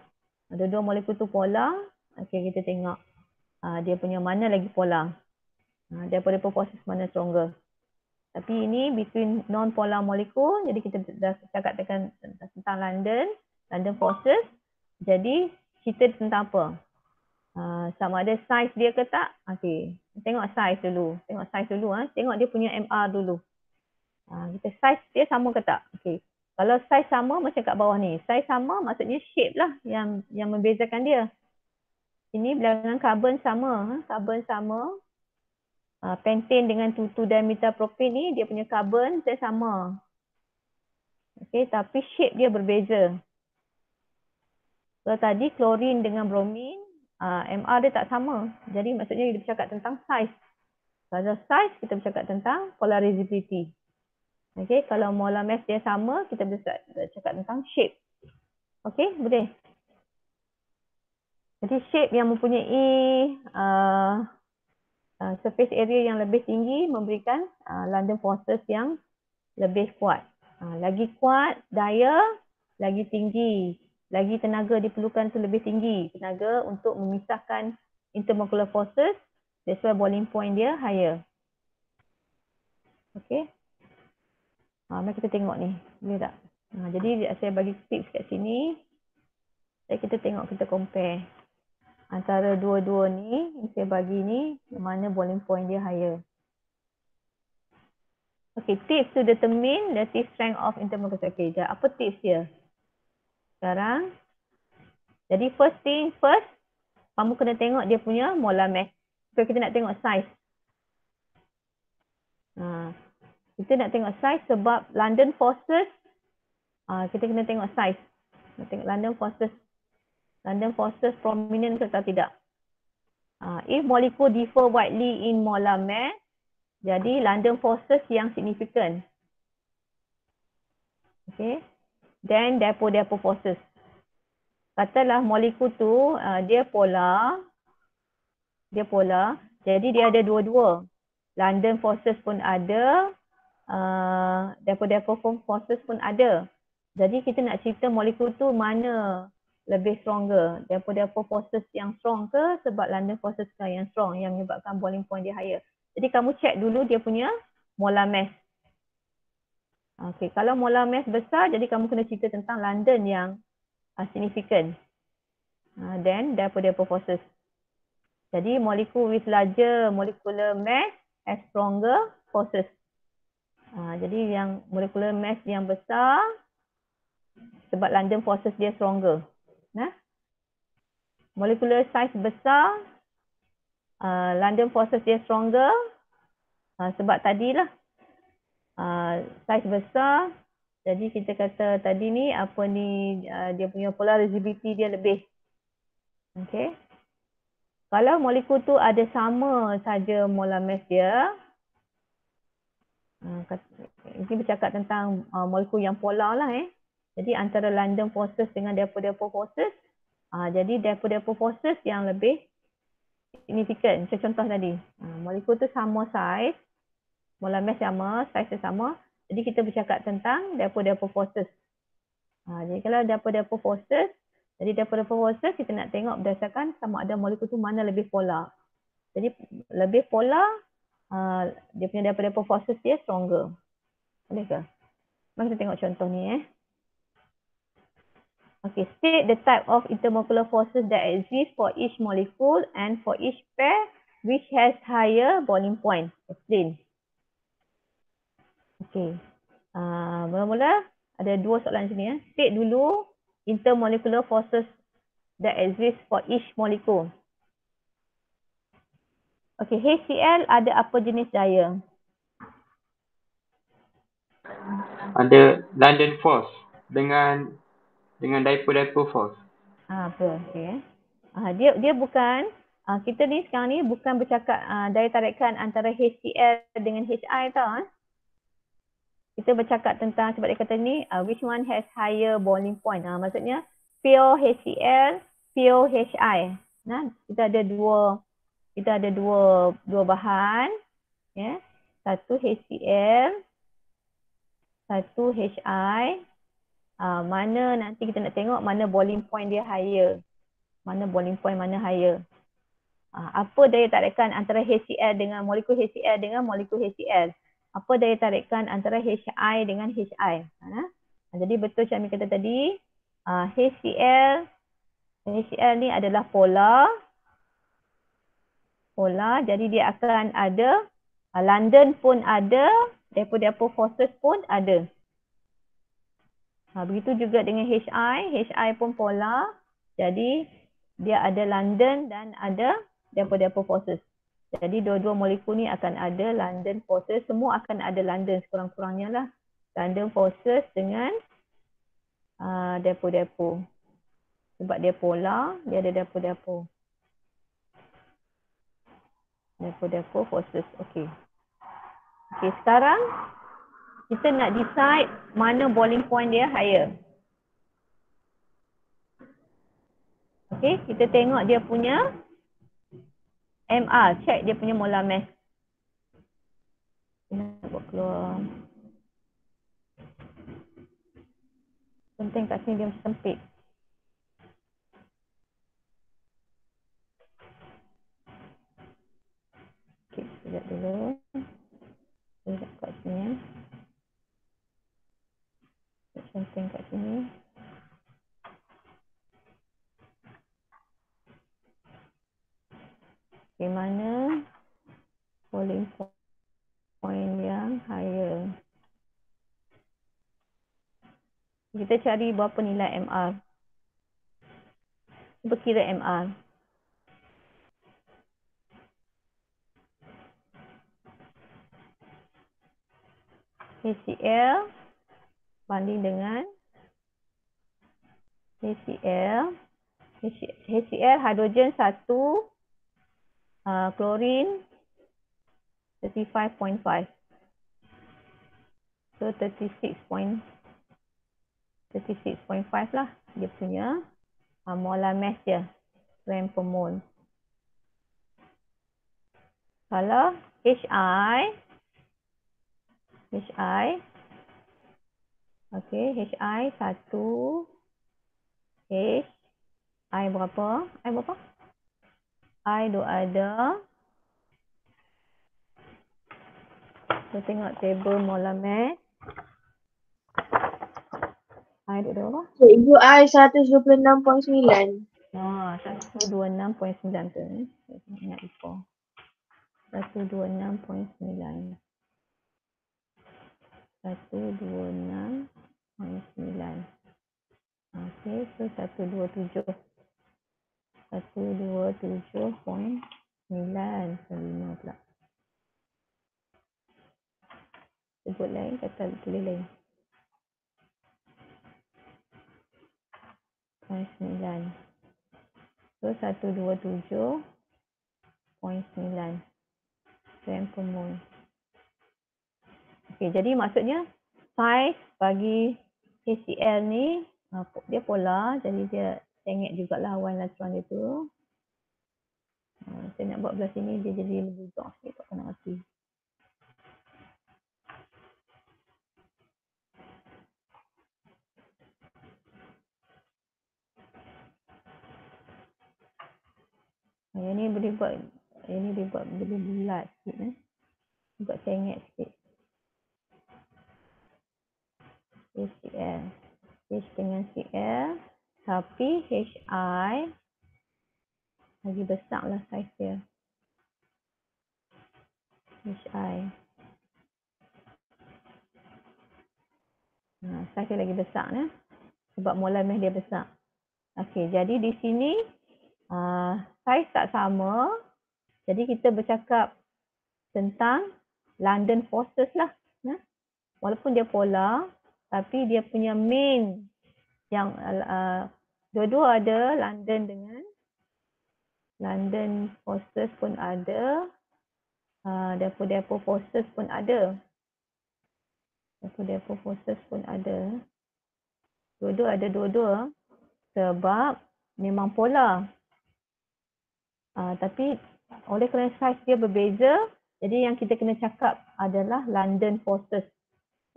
Dua-dua molekul tu polar. Okey, kita tengok dia punya mana lagi polar. Daripada proses mana stronger. Tapi ini between non-polar molekul. Jadi kita dah cakap tentang London forces. Jadi cerita tentang apa? Sama ada size dia ke tak? Okey, tengok size dulu. Tengok dia punya MR dulu. Kita size dia sama ke tak? Okey. Kalau size sama macam kat bawah ni. Size sama maksudnya shape lah yang membezakan dia. Ini bilangan karbon sama. Karbon sama. Pentane dengan 2,2-dimethyl-propane ni dia punya karbon saya sama. Okey, tapi shape dia berbeza. Kalau tadi klorin dengan bromin, MR dia tak sama. Jadi maksudnya kita bercakap tentang size. Kalau size kita bercakap tentang polarizability. Okey, kalau molar mass dia sama, kita bercakap tentang shape. Okey, boleh. Jadi shape yang mempunyai surface area yang lebih tinggi memberikan London forces yang lebih kuat. Lagi kuat daya, lagi tinggi. Lagi tenaga diperlukan tu lebih tinggi. Tenaga untuk memisahkan intermolecular forces. That's why boiling point dia higher. Okey. Mari kita tengok ni. Boleh tak? Jadi saya bagi tips kat sini. Kita tengok, kita compare. Antara dua-dua ni, saya bagi ni, mana boiling point dia higher. Okay, tips to determine the strength of intermolecular. Okay, apa tips dia? Sekarang, jadi first thing first, kamu kena tengok dia punya molar mass. So, kita nak tengok size. Kita nak tengok size sebab London forces, kita kena tengok size. Kita tengok London forces prominent atau tidak. If molecule differ widely in molar mass, jadi London forces yang significant. Okay. Then dipole-dipole forces. Katalah molekul tu dia polar. Jadi dia ada dua-dua. London forces pun ada. Dipole-dipole forces pun ada. Jadi kita nak cerita molekul tu mana lebih stronger. Dipole-dipole forces yang strong ke sebab London forces yang strong yang menyebabkan boiling point dia higher. Jadi kamu check dulu dia punya molar mass. Okay, kalau molar mass besar, jadi kamu kena cerita tentang London yang significant. Then dipole-dipole forces. Jadi molekul with larger molecular mass has stronger forces. Jadi yang molecular mass yang besar sebab London forces dia stronger. Molecular size besar, London forces dia stronger. Sebab tadilah size besar, jadi kita kata tadi ni dia punya polarizability dia lebih. Okay. Kalau molekul tu ada sama saja molar mass dia, ini bercakap tentang molekul yang polar lah. Jadi antara London forces dengan dipole-dipole forces, jadi dipole-dipole forces yang lebih significant. Macam contoh tadi, molekul tu sama size, molar mass sama, size dia sama. Jadi kita bercakap tentang dipole-dipole forces. Jadi kalau dipole-dipole forces, jadi dipole-dipole forces kita nak tengok berdasarkan sama ada molekul tu mana lebih polar. Jadi lebih polar, dia punya dipole-dipole forces dia stronger. Boleh ke? Mari kita tengok contoh ni. Okay, state the type of intermolecular forces that exist for each molecule and for each pair which has higher boiling point. Explain. Okay. Mula-mula ada dua soalan sini. State dulu intermolecular forces that exist for each molecule. Okay, HCl ada apa jenis daya? Ada London force dengan dipole-dipole force. Betul. Okay. Dia bukan, kita ni sekarang ni bukan bercakap daya tarikan antara HCl dengan HI tau. Kita bercakap tentang, sebab dia kata ni, which one has higher boiling point. Maksudnya, pure HCl, pure HI. Kita ada dua bahan. Satu HCl, satu HI. Mana nanti kita nak tengok mana boiling point dia higher. Mana boiling point mana higher. Apa daya tarikan antara HCl dengan molekul HCl dengan molekul HCl. Apa daya tarikan antara HI dengan HI. Jadi betul Syamil kata tadi, HCl ni adalah polar. Jadi dia akan ada, London pun ada, depot forces pun ada. Begitu juga dengan HI pun polar. Jadi dia ada London dan ada depot forces. Jadi dua-dua molekul ni akan ada London forces, semua akan ada London sekurang-kurangnya lah. London forces dengan depot. Sebab dia polar, dia ada depot forces. Okey, sekarang kita nak decide mana boiling point dia higher. Okey, kita tengok dia punya MR, check dia punya molar mass. Nak buat keluar. Penting kat sini dia macam sempit. Okey, sekejap dulu. Sekejap kat sini. Penting kat sini. Okey, mana boiling point yang higher. Kita cari berapa nilai MR. Cuba kira MR. HCl banding dengan HCl. HCl hidrogen 1, klorin 35.5. So 36.5 lah dia punya molar mass dia, gram per mole. Kalau HI, okey, HI 1, I berapa? I tu ada, kita tengok table molar mass. I tu berapa? Ibu I 126.9. 126.9 tu. Ingat before. 126.9. 126.9. Okey, so 127. 127.9. 5 pula. Sebut lain, kata tulis lain. 0.9. So 127.9 gram per mole. Okey, jadi maksudnya size bagi HCl ni dia polar, jadi dia sengit jugalah awan lacuan dia tu. Saya nak buat belah sini dia jadi lebih besar sikit, tak kena hati. Yang ni boleh buat lebih bulat sikit. Buat sengit sikit. HCl. H dengan Cl. Tapi HI lagi besar lah saiz dia. HI. Saiz dia lagi besar sebab molar mass dia besar. Okey, jadi di sini saiz tak sama. Jadi kita bercakap tentang London forces lah. Walaupun dia polar, tapi dia punya main yang dua-dua ada London dengan London forces pun ada. Depot forces pun ada. Depot forces pun ada. Dua-dua ada dua-dua sebab memang polar. Tapi oleh kerana saiz dia berbeza, jadi yang kita kena cakap adalah London forces.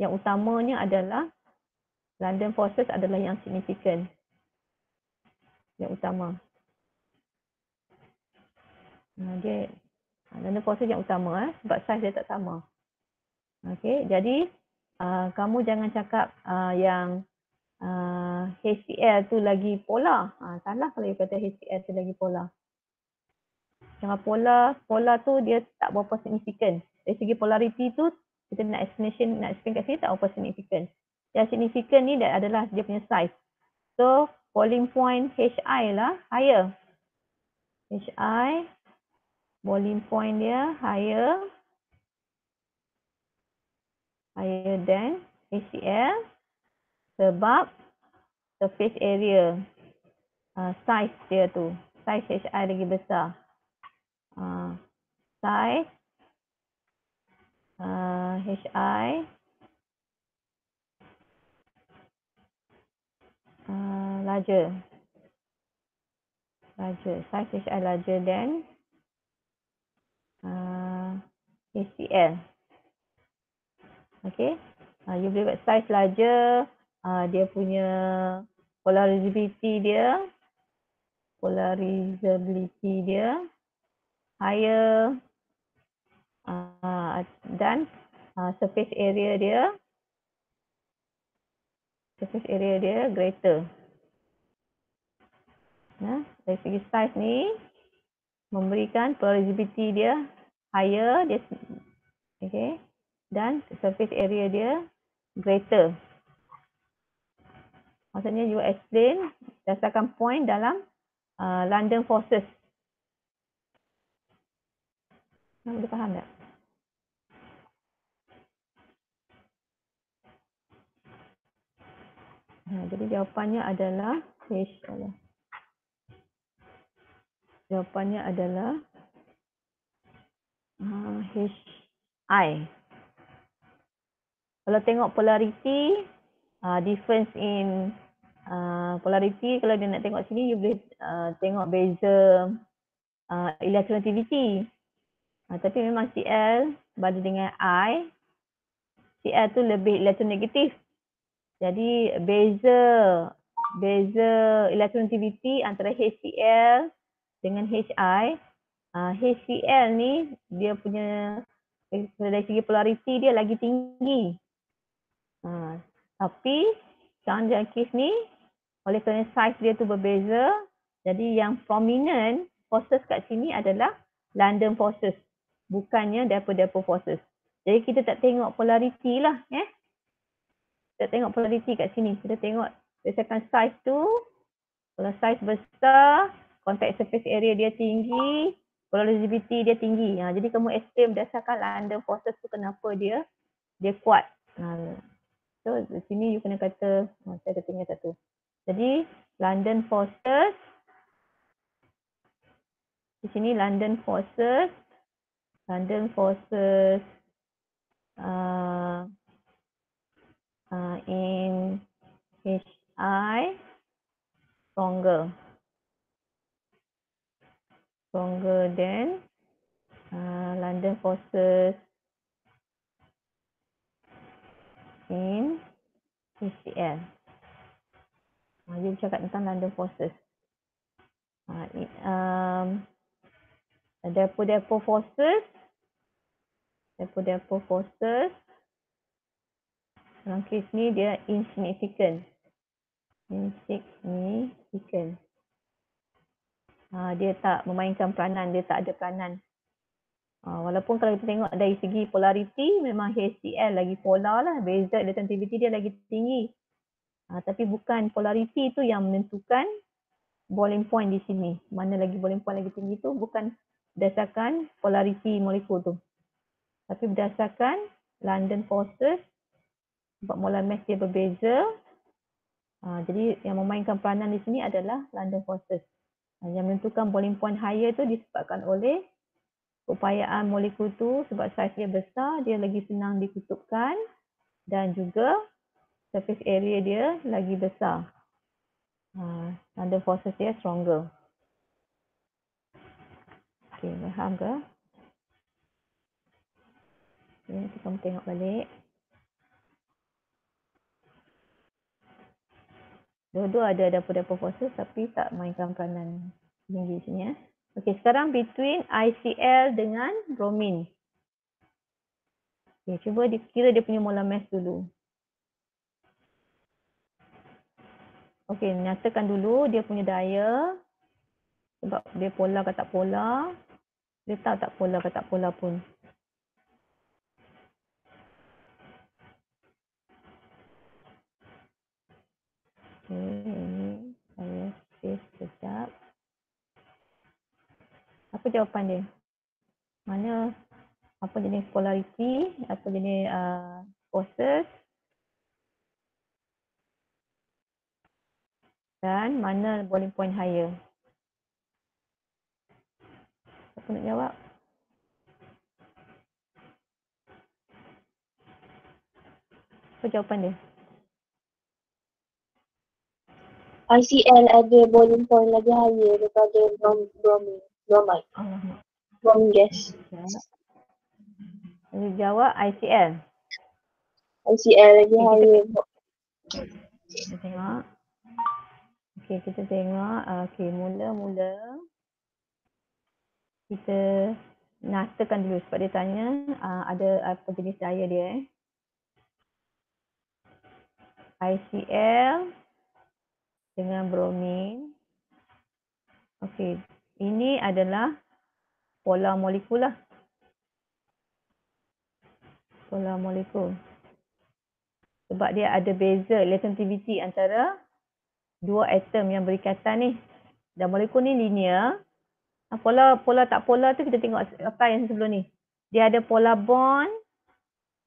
yang utamanya adalah London forces adalah yang signifikan. Yang utama. Dia London forces yang utama sebab saiz dia tak sama. Okey, jadi kamu jangan cakap yang HCl tu lagi polar. Salah kalau you kata HCl tu lagi polar. Cara polar tu dia tak berapa signifikan. Dari segi polarity tu kita nak explain kat sini tak berapa signifikan. Yang signifikan ni adalah dia punya size. So boiling point HI lah higher. HI boiling point dia higher than HCl sebab surface area size dia tu. Size HI lagi besar. Size HI larger. Size HI larger than HCl. Okay. You boleh buat size larger. Dia punya polarizability dia higher dan surface area dia greater. Dari segi size ni memberikan polarizability dia higher okay, dan surface area dia greater. Maksudnya you explain berdasarkan point dalam London forces. Boleh faham tak? Jadi jawapannya adalah HI. Kalau tengok polarity, difference in polarity, kalau dia nak tengok sini, you boleh tengok beza electronegativity. Tapi memang Cl berbanding dengan I, Cl tu lebih elektronegatif. Jadi beza electronegativity antara HCl dengan HI, HCl ni dia punya dari segi polarity dia lagi tinggi. Tapi dalam kes ni oleh kerana size dia tu berbeza, jadi yang prominent forces kat sini adalah London forces, bukannya dipole forces. Jadi kita tak tengok polarity lah. Kita tengok polarity kat sini. Kita tengok berdasarkan size tu. Kalau size besar, contact surface area dia tinggi, polarizability dia tinggi. Jadi kamu explain berdasarkan London forces tu kenapa dia kuat. So di sini you kena kata, saya kata ingat satu. Jadi London forces, di sini London forces in HI stronger than London forces in HCl. You cakap tentang London forces. Dipole forces dalam kes ni dia insignificant. Dia tak memainkan peranan, dia tak ada peranan. Walaupun kalau kita tengok dari segi polarity, memang HCl lagi polar lah, beza electronegativity dia lagi tinggi. Tapi bukan polarity tu yang menentukan boiling point di sini. Mana lagi boiling point lagi tinggi tu bukan berdasarkan polarity molekul tu. Tapi berdasarkan London forces, sebab molar mass dia berbeza. Jadi yang memainkan peranan di sini adalah London forces. Yang menentukan boiling point higher tu disebabkan oleh keupayaan molekul tu sebab saiz dia besar, dia lagi senang dikutupkan dan juga surface area dia lagi besar. London forces dia stronger. Okey, faham ke? Nanti kamu tengok balik. Dua-dua ada dapur-dapur forces tapi tak mainkan peranan tinggi sini ya. Okey, sekarang between ICl dengan bromin. Okey, cuba dikira dia punya molar mass dulu. Okey, nyatakan dulu dia punya daya. Sebab dia polar ke tak polar. Dia tahu tak polar ke tak polar pun. Okey, ini saya save sekejap. Apa jawapan dia? Mana apa jenis polarity, apa jenis forces dan mana boiling point higher? Siapa nak jawab? Apa jawapan dia? ICl ada boiling point lagi higher daripada bromide. Alamak. Bromine gas. Dia jawab ICL. ICl lagi Okay, higher. Kita tengok. Okey, kita tengok. Okey, mula-mula kita nyatakan dulu sebab dia tanya ada apa jenis daya dia ICl dengan bromin. Okey, ini adalah polar molekul lah. Polar molekul. Sebab dia ada beza electronegativity antara dua atom yang berikatan ni. Dan molekul ni linear. Polar tak polar tu kita tengok apa yang sebelum ni. Dia ada polar bond.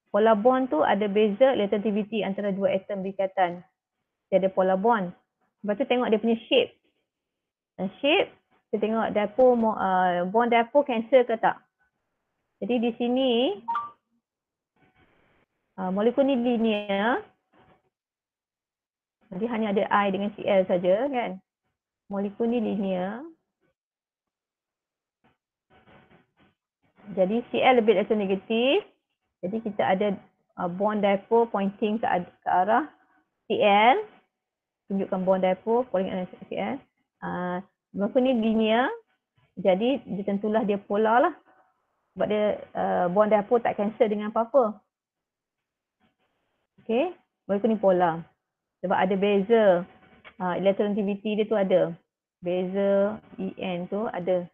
Polar bond tu ada beza electronegativity antara dua atom berikatan. Dia ada polar bond. Lepas tu tengok dia punya shape. Shape, kita tengok bond dipole cancel ke tak. Jadi di sini molekul ni linear. Jadi hanya ada I dengan Cl saja kan. Molekul ni linear. Jadi Cl lebih elektronegatif. Jadi kita ada bond dipole pointing ke arah Cl. Tunjukkan bond dipole pointing ke arah Cl. Molekul ni linear. Jadi tentulah dia polar lah. Sebab dia bond dipole tak cancel dengan apa-apa. Okay. Molekul ni polar. Sebab ada beza electronegativity dia tu ada. Beza En tu ada.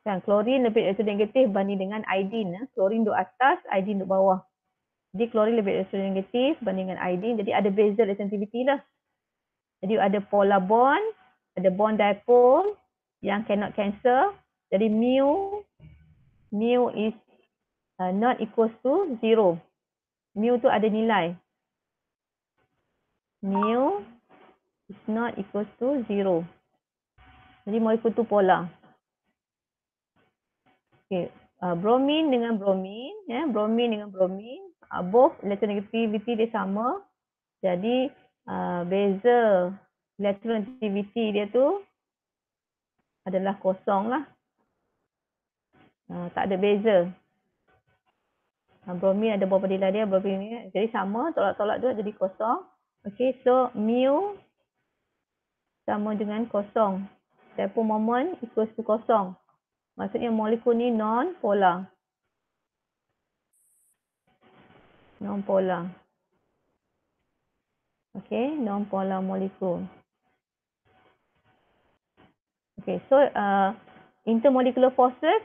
Kan klorin lebih elektronegatif banding dengan iodine. Klorin duduk atas, iodine duduk bawah. Jadi klorin lebih elektronegatif banding dengan iodine. Jadi ada beza elektronegativity lah. Jadi ada polar bond, ada bond dipole yang cannot cancel. Jadi mu is not equals to 0. Mu tu ada nilai. Mu is not equals to 0. Jadi molekul tu polar. Okay. Bromin dengan bromin. Bromin dengan bromin. Both electronegativity dia sama. Jadi beza electronegativity dia tu adalah kosong lah. Tak ada beza. Bromin ada berapa nilai dia, berapa nilai. Jadi sama, tolak-tolak tu jadi kosong. Okay, so mu sama dengan kosong. Dipole moment equals to kosong. Maksudnya molekul ni non-polar. Non-polar. Okay, non-polar molekul. Okay, so intermolecular forces.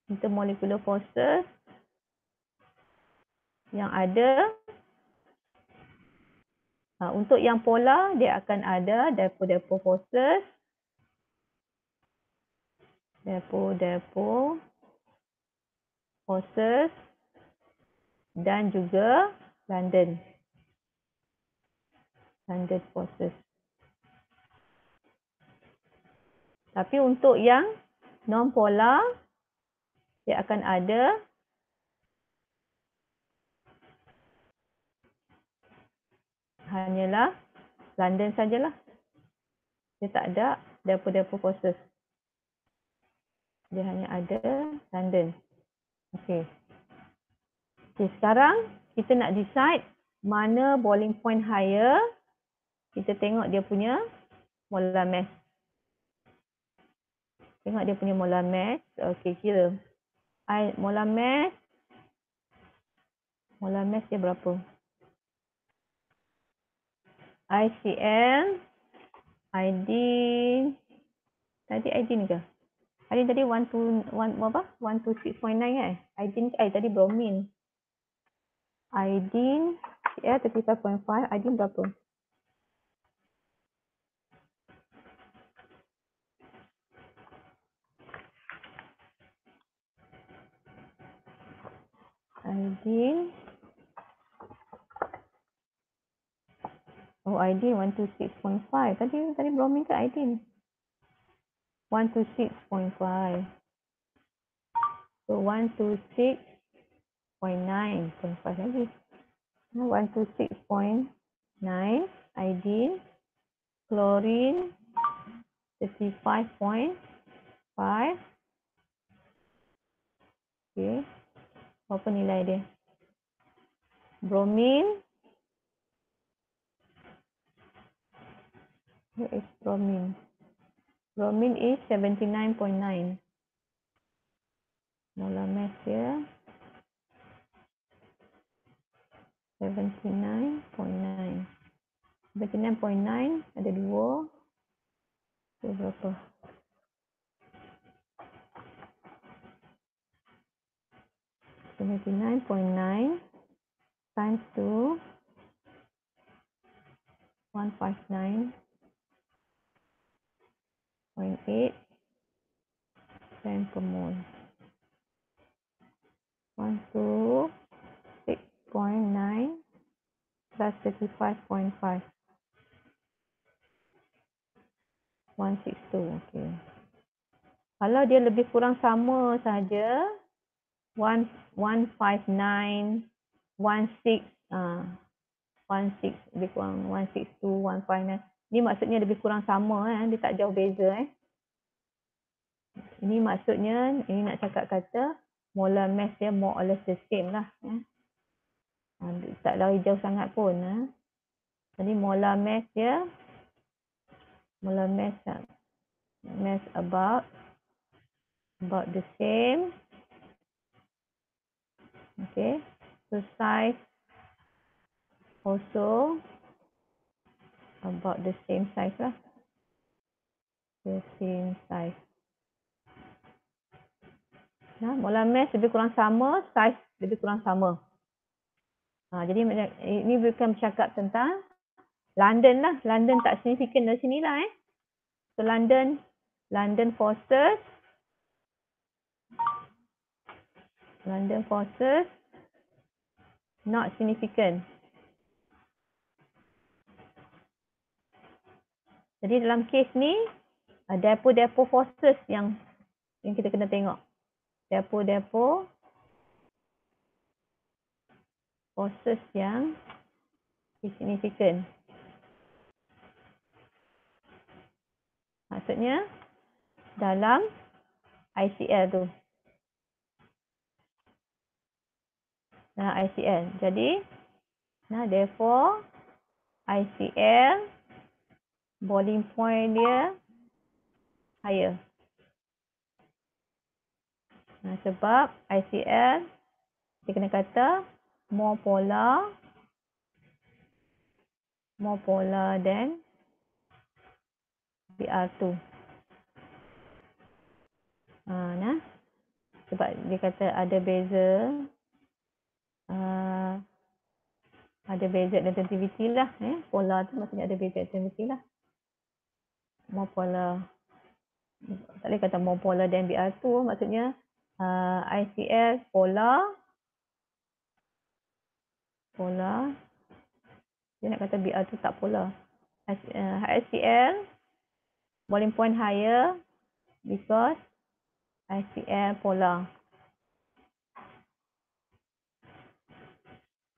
Intermolecular forces yang ada untuk yang polar dia akan ada dipole-dipole forces. Dipole-dipole forces dan juga London forces. Tapi untuk yang non-polar dia akan ada hanyalah London sajalah. Dia tak ada dipole-dipole forces. Dia hanya ada London. Okey. Okay, sekarang kita nak decide mana boiling point higher kita tengok dia punya molar mass. Tengok dia punya molar mass. Okey, kira. Molar mass dia berapa? ICL, iodine. Tadi iodine ke? Iodine tadi 126.9 kan? Iodine tadi bromin. Iodine CL 35.5, iodine berapa? Iodine. Oh, iodine 126.5. Tadi bromin ke iodine? 126.5. So 126.9.5 lagi. 126.9 iodine. Chlorine 35.5. Okay. Apa nilai dia? Bromine. Where is bromine? Bromine is 79.9. Molar mass dia 79.9. 79.9 ada 2. Itu berapa? 79.9 times 2 159.8 gram per mole. 126.9 plus 35.5. 162. Okey. Kalau dia lebih kurang sama saja 159 16 16 lebih kurang 162 159. Ni maksudnya lebih kurang sama dia tak jauh beza Ini maksudnya ini nak cakap kata molar mass dia more or less the same lah tak lari jauh sangat pun Jadi molar mass dia mass about the same. Okay. So size also about the same size lah. The same size. Molar mass lebih kurang sama, size lebih kurang sama. Jadi ini bukan bercakap tentang London lah. London tak signifikan dari sini lah So London forces not significant. Jadi dalam kes ni depo forces yang kita kena tengok. Depo forces yang significant. Maksudnya dalam ICL tu. Dalam ICL. Jadi therefore ICL boiling point dia higher. Sebab ICL dia kena kata more polar than BR2. Sebab dia kata ada beza negativity lah polar tu maksudnya ada beza negativity lah. More polar, tak boleh kata more polar than BR2, maksudnya ICL polar dia nak kata BR2 tak polar. ICL boiling point higher because ICL polar.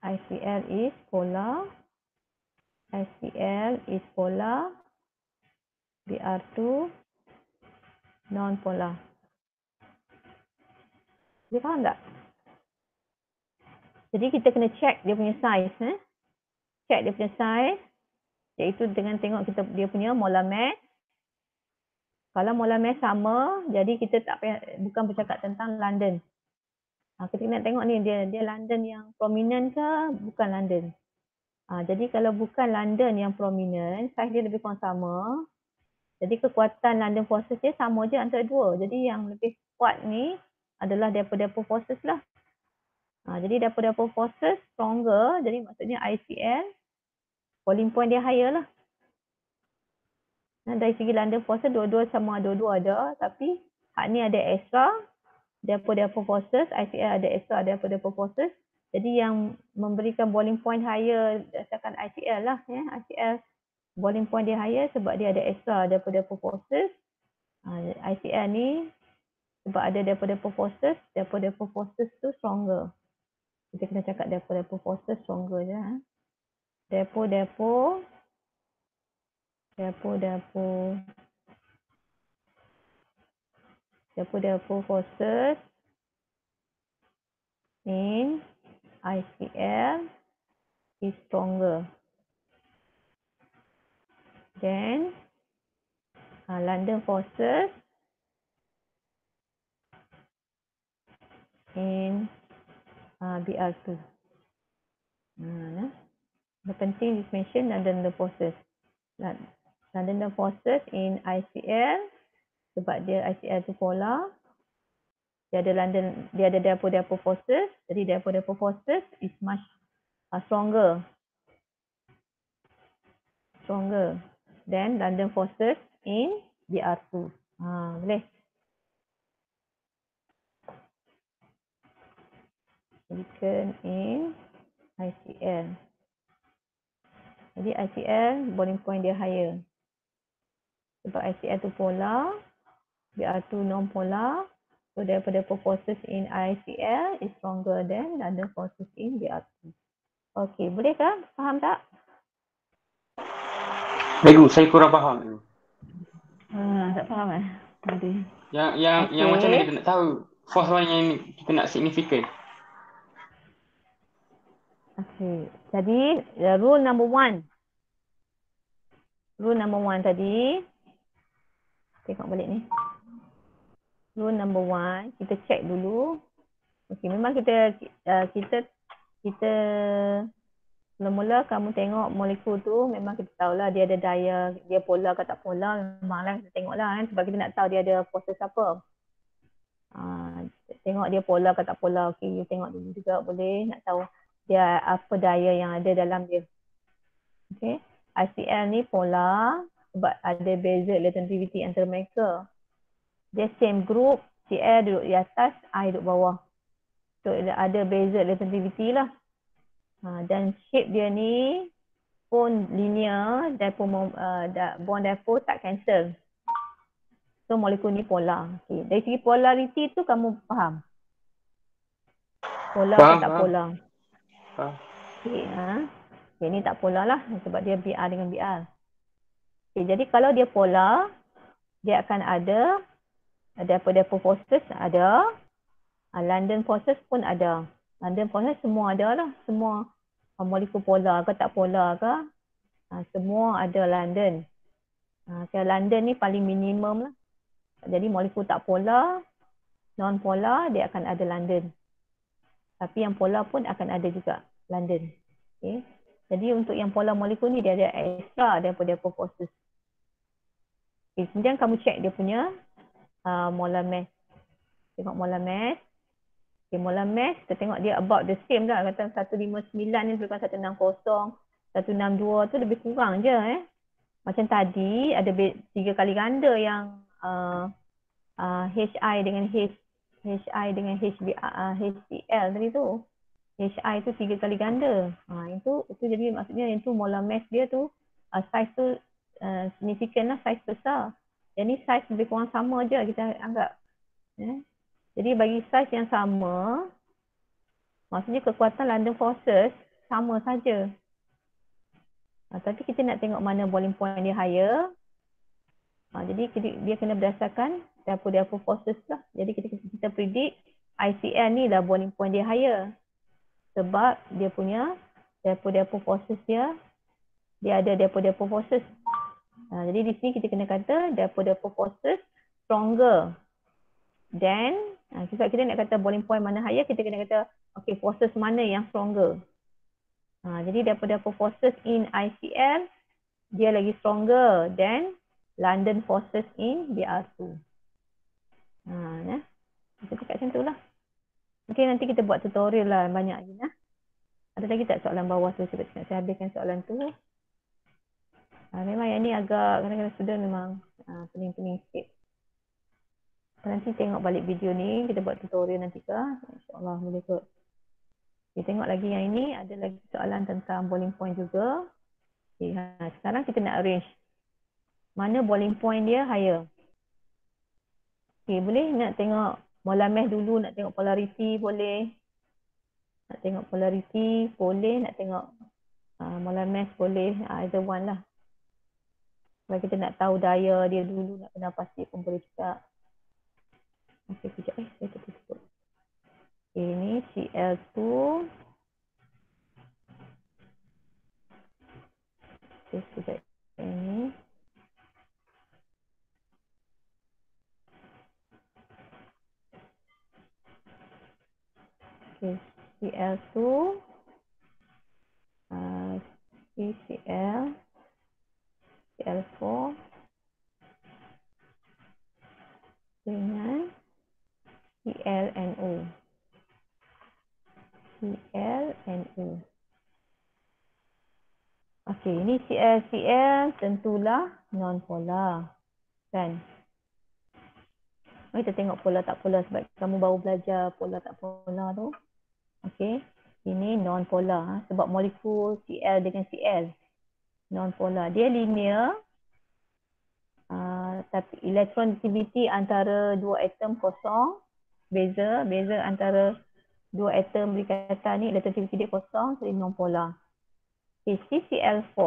ICL is polar. BR2 non-polar. Dia faham tak? Jadi kita kena check dia punya size. Check dia punya size. Iaitu dengan tengok dia punya molar mass. Kalau molar mass sama, jadi kita tak payah, bukan bercakap tentang London. Kita nak tengok ni dia London yang prominent ke bukan London. Jadi kalau bukan London yang prominent, saiz dia lebih kurang sama. Jadi kekuatan London forces dia sama je antara dua. Jadi yang lebih kuat ni adalah depo-depo forces lah. Jadi depo-depo forces stronger, jadi maksudnya ICL boiling point dia higher lah. Dari segi London forces dua-dua ada, tapi hak ni ada extra depo forces, ICL ada extra depo forces. Jadi yang memberikan boiling point higher berdasarkan ICL lah ya. ICL boiling point dia higher sebab dia ada extra depo forces. ICL ni sebab ada depo forces tu stronger. Kita kena cakap depo forces stronger je. Depo forces in ICL is stronger than London forces in BR2. The penting is mention London forces. London forces in ICL sebab dia ICL tu polar. Dia ada depo forces. Jadi depo forces is much stronger than London forces in BR2. Boleh. Weaken in ICL. Jadi ICL boiling point dia higher. Sebab ICL tu polar, BR2 non-polar. So depo forces in ICL is stronger than London forces in BR2. Okey, boleh ke? Faham tak? Cikgu, saya kurang faham. Tak faham tadi. Yang macam mana kita nak tahu force mana yang kita nak significant? Okey. Jadi rule number one. Rule number one tadi. Tengok balik ni. Rule number one, kita check dulu. Okey, memang kita mula-mula kamu tengok molekul tu, memang kita tahulah dia ada daya, dia polar ke tak polar, memanglah kita tengoklah kan, sebab kita nak tahu dia ada proses apa. Tengok dia polar ke tak polar. Okey, you tengok dulu juga boleh, nak tahu dia apa daya yang ada dalam dia. Okey, ICL ni polar sebab ada beza electronegativity antara mereka. Dia same group, Cl duduk di atas, I duduk bawah. So ada beza electronegativity lah. Dan shape dia ni pun linear, bond dipole tak cancel. So molekul ni polar. Okay. Dari segi polarity tu kamu faham? Polar ke tak polar? Okay, okay, ni tak polar lah sebab dia BR dengan BR. Okay, jadi kalau dia polar, dia akan ada depo forces ada, London forces pun ada. London forces semua ada lah. Semua molekul polar ke tak polar ke, semua ada London. Kalau London ni paling minimum lah. Jadi molekul tak polar, non-polar dia akan ada London. Tapi yang polar pun akan ada juga London. Okay. Jadi untuk yang polar molekul ni dia ada extra daripada depo forces. Okay, kemudian kamu check dia punya molar mass. Tengok molar mass. Okay, molar mass kita tengok dia about the same lah. Kata 159 ni lebih kurang 160, 162 tu lebih kurang je Macam tadi ada 3 kali ganda yang HI dengan HCl tadi tu. HI tu 3 kali ganda. Itu jadi maksudnya itu molar mass dia tu size tu significant lah, size besar. Jadi size lebih kurang sama je kita anggap. Jadi bagi size yang sama, maksudnya kekuatan London forces sama saja. Tapi kita nak tengok mana boiling point dia higher. Jadi dia kena berdasarkan depo forces lah. Jadi kita predict ICL ni dah boiling point dia higher. Sebab dia punya depo forces dia Dia ada depo-depo forces. Jadi di sini kita kena kata depo-depo forces stronger than, sebab kita nak kata boiling point mana higher, kita kena kata okay, forces mana yang stronger. Jadi depo-depo forces in ICL dia lagi stronger than London forces in BR2. Kita cakap macam tu lah. Okay, nanti kita buat tutorial lah banyak lagi. Ada lagi tak soalan bawah tu? Saya habiskan soalan tu. Memang yang ni agak kadang-kadang student memang pening-pening sikit. Nanti tengok balik video ni, kita buat tutorial nanti ke. InsyaAllah boleh kot. Kita tengok lagi yang ini, ada lagi soalan tentang boiling point juga. Okay, sekarang kita nak arrange. Mana boiling point dia higher? Okay, boleh nak tengok molar mass dulu, nak tengok polarity boleh. Nak tengok polarity boleh, nak tengok molar mass boleh. Either one lah. Sebab kita nak tahu daya dia dulu, nak kena pasti pun boleh juga. Okay, sekejap. Saya tutup. Okay, ini CL2. Okay, sekejap. Ini. Okay, CL2. CCl. CL4. Dengan ClNO. ClNO. Okey, ini Cl tentulah non-polar. Kan? Kita tengok polar tak polar sebab kamu baru belajar polar tak polar tu. Okey, ini non-polar sebab molekul Cl dengan Cl. Non-polar. Dia linear. Tapi electronegativity antara dua atom kosong. Beza antara dua atom berikatan ni, electronegativity dia kosong, jadi non-polar. Okay, CCl4.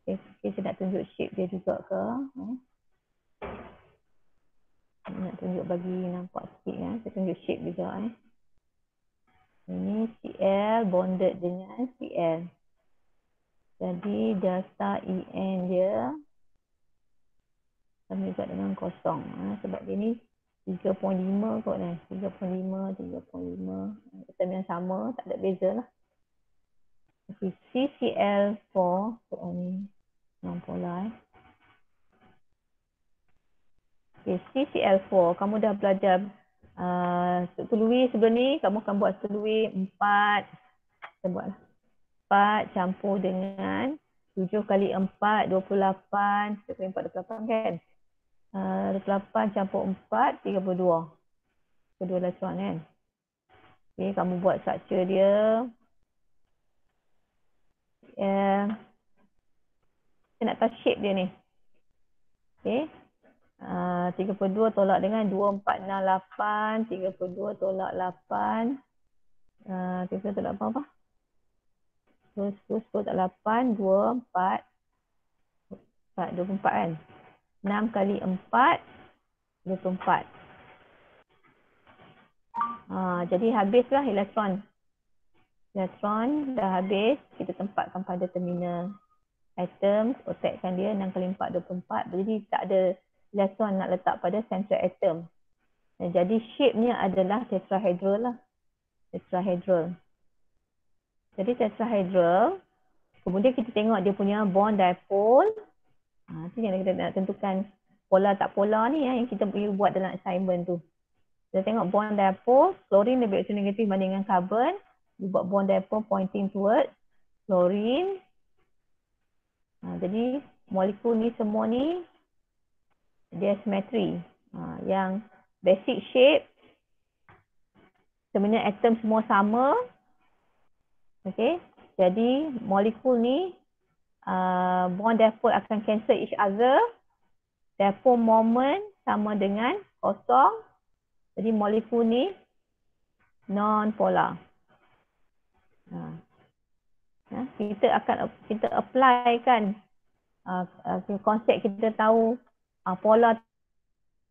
Okay, saya nak tunjuk shape dia juga ke. Nak tunjuk bagi nampak sikit ya. Saya tunjuk shape juga. Ini Cl bonded dengan Cl. Jadi delta En dia sama juga dengan kosong. Sebab dia ni 3.5 kot ni. 3.5. Atom yang sama, tak ada beza lah. Okay, CCl4 ni non-polar. Okay, CCl4 kamu dah belajar struktur Lewis sebelum ni, kamu akan buat struktur Lewis 4. Kita buatlah 4 campur dengan 7 kali 4 28, 7 kali 4 28 kan. 28 campur 4 32. Kedua elektron kan. Okay, kamu buat struktur dia. Kita nak tahu shape dia ni. Okay. 32 tolak dengan 2468. 32 tolak 8. 32 tolak apa? 10 tolak 8. 24. 24 kan. 6 kali 4. 24. Jadi habislah elektron. Elektron dah habis. Kita tempatkan pada terminal atom. Otakkan dia 6 kali 4, 24. Jadi tak ada elektron nak letak pada central atom. Jadi shape-nya adalah tetrahedral lah. Tetrahedral. Jadi tetrahedral. Kemudian kita tengok dia punya bond dipole. Itu yang kita nak tentukan polar tak polar ni yang kita boleh buat dalam assignment tu. Kita tengok bond dipole. Chlorine lebih elektronegatif berbanding dengan carbon. Dia buat bond dipole pointing towards chlorine. Jadi molekul ni semua ni dia simetri. Yang basic shape sebenarnya atom semua sama. Okey. Jadi molekul ni bond dipole akan cancel each other. Dipole moment sama dengan kosong. Jadi molekul ni non-polar. Kita apply kan konsep kita tahu polar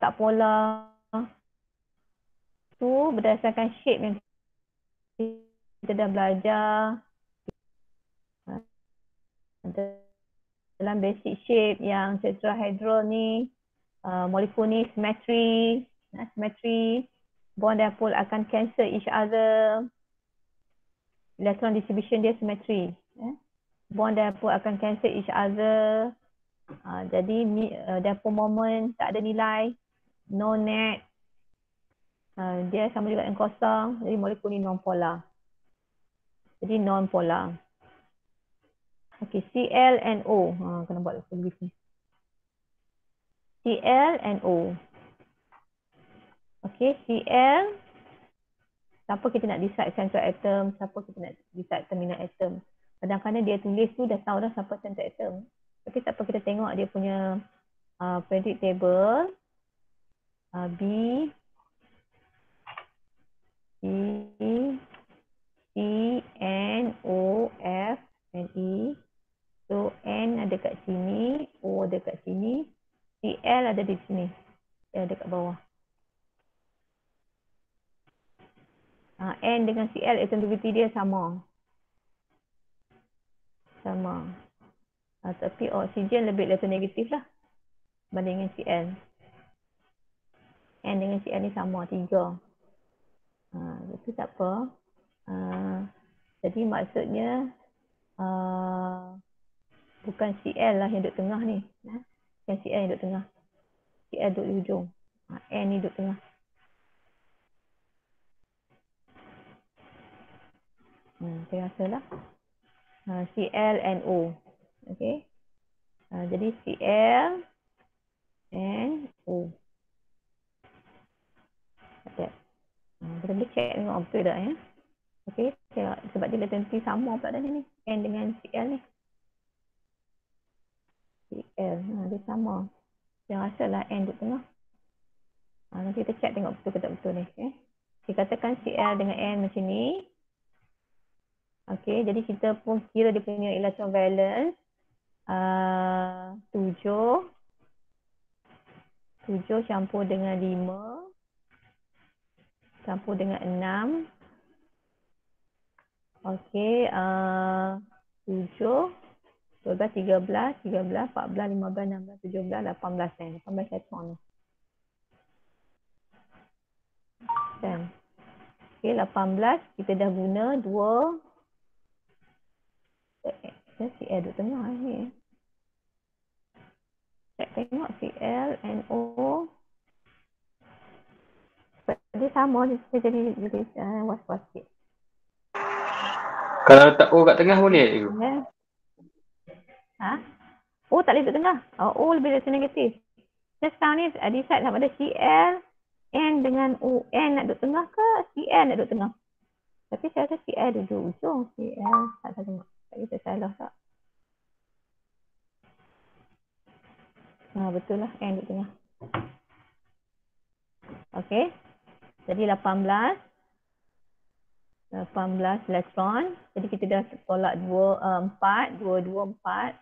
tak polar tu berdasarkan shape yang kita dah belajar. dalam basic shape yang tetrahedral ni, molekul ni symmetry, symmetry, bond dipole akan cancel each other, electron distribution dia symmetry, bond dipole akan cancel each other, jadi dipole moment tak ada nilai, no net, dia sama juga dengan kosong, jadi molekul ni non-polar. Jadi non-polar. Okey, Cl and O. Kena buat lebih ni. Cl and O. Okey, Cl. Siapa kita nak decide central atom, siapa kita nak decide terminal atom. Kadang-kadang dia tulis tu dah tahu dah siapa central atom. Tapi tak apa, kita tengok dia punya periodic table. B, E, C, N, O, F, and E. So N ada kat sini, O ada kat sini, Cl ada di sini, Cl ada kat bawah. N dengan Cl activity dia sama. Sama. Tapi oksigen lebih elektronegatif lah banding dengan Cl. N dengan Cl ni sama, 3. Itu tak apa. Jadi maksudnya bukan Cl lah yang duduk tengah ni. Bukan Cl yang duduk tengah. Cl duduk di hujung. N ni duduk tengah. Saya rasa lah. Cl and O. Okay. Jadi Cl and O. Okay. Kita boleh check tengok betul tak ya. Okay. Sebab dia latency sama pula dah ni. N dengan Cl ni. Cl. Dia sama. Saya rasa lah N duduk tengah. Nanti kita check tengok betul ke tak betul ni. Okay. Kita katakan Cl dengan N macam ni. Okey, jadi kita pun kira dia punya electron valence 7 campur dengan 5 campur dengan 6. Okey, 7 12 13 14 15 16 17 18 elektron ni. Dan okey, 18 kita dah guna 2. Cl duduk tengah ni. Tengok Cl and O. Dia sama, dia jadi was-was sikit. Kalau letak O kat tengah boleh ke? O tak boleh duduk tengah. O lebih elektronegatif. Saya sekarang ni decide sama ada Cl, N dengan O. N nak duduk tengah ke Cl nak duduk tengah? Tapi saya rasa Cl duduk ujung. Cl tak saya tengok. Kita salah tak? Betul lah, N duduk tengah. Okey. Jadi 18 elektron. Jadi kita dah tolak 4, 2, 4.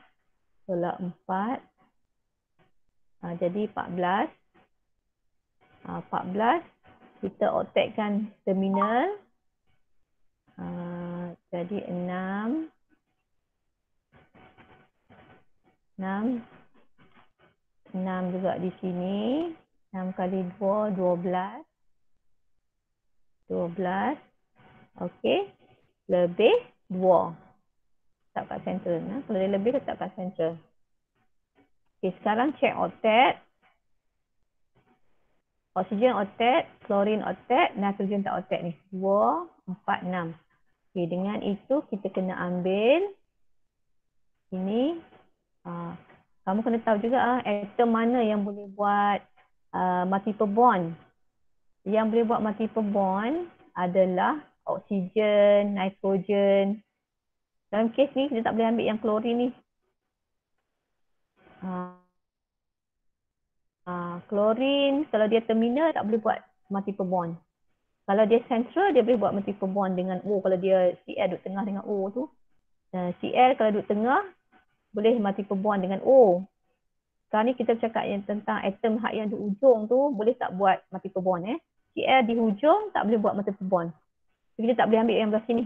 Tolak 4. Jadi 14. 14 kita octetkan terminal. Jadi 6 juga di sini. 6 kali 2, 12. Okey. Lebih 2. Letak kat center. Kalau dia lebih, letak kat center. Okey, sekarang check octet. Oksigen octet, klorin octet, nitrogen tak octet ni. 2, 4, 6. Okey, dengan itu kita kena ambil ini. Kamu kena tahu juga atom mana yang boleh buat multiple bond. Yang boleh buat multiple bond adalah oksigen, nitrogen. Dalam kes ni kita tak boleh ambil yang klorin ni. Klorin kalau dia terminal tak boleh buat multiple bond. Kalau dia central dia boleh buat multiple bond dengan O. Kalau dia Cl duduk tengah dengan O tu. Cl kalau duduk tengah boleh multiple bond dengan O. Sekarang ni kita bercakap yang tentang atom hak yang di ujung tu boleh tak buat multiple bond Cl di hujung tak boleh buat multiple bond. Kita tak boleh ambil yang belah sini.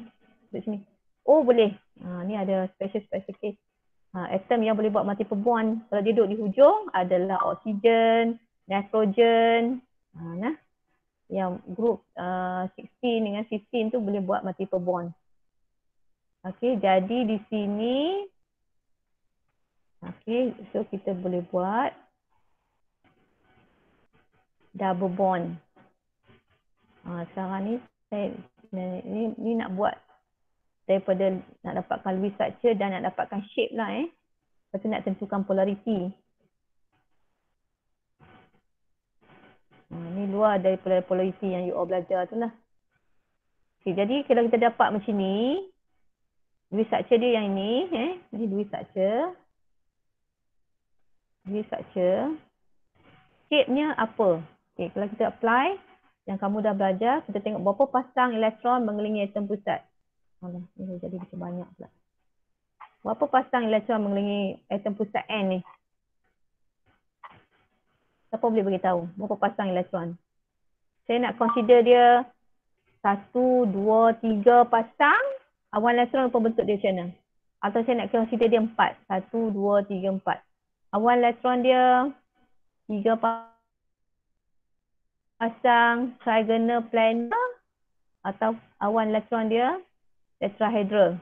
Duduk sini. O boleh. Ni ada special case. Atom yang boleh buat multiple bond kalau dia duduk di hujung adalah oksigen, nitrogen. Yang grup 16 dengan 15 tu boleh buat multiple bond. Okey, jadi di sini so kita boleh buat double bond. Sekarang ni saya ni nak buat daripada nak dapatkan Lewis structure dan nak dapatkan shape lah Lepas tu nak tentukan polarity. Ni luar daripada polarity yang you all belajar tu lah. Okay, jadi kalau kita dapat macam ni, Lewis structure dia yang ni, ni Lewis structure. Lewis structure. Shape-nya apa? Okay, kalau kita apply, yang kamu dah belajar, kita tengok berapa pasang elektron mengelilingi atom pusat. Ini jadi macam banyak pula. Berapa pasang elektron mengelilingi atom pusat N ni? Siapa boleh beritahu? Berapa pasang elektron? Saya nak consider dia 1, 2, 3 pasang. Awan elektron apa bentuk dia macam mana? Atau saya nak consider dia 4. 1, 2, 3, 4. Awan elektron dia 3 pasang trigonal planar atau awan elektron dia tetrahedral.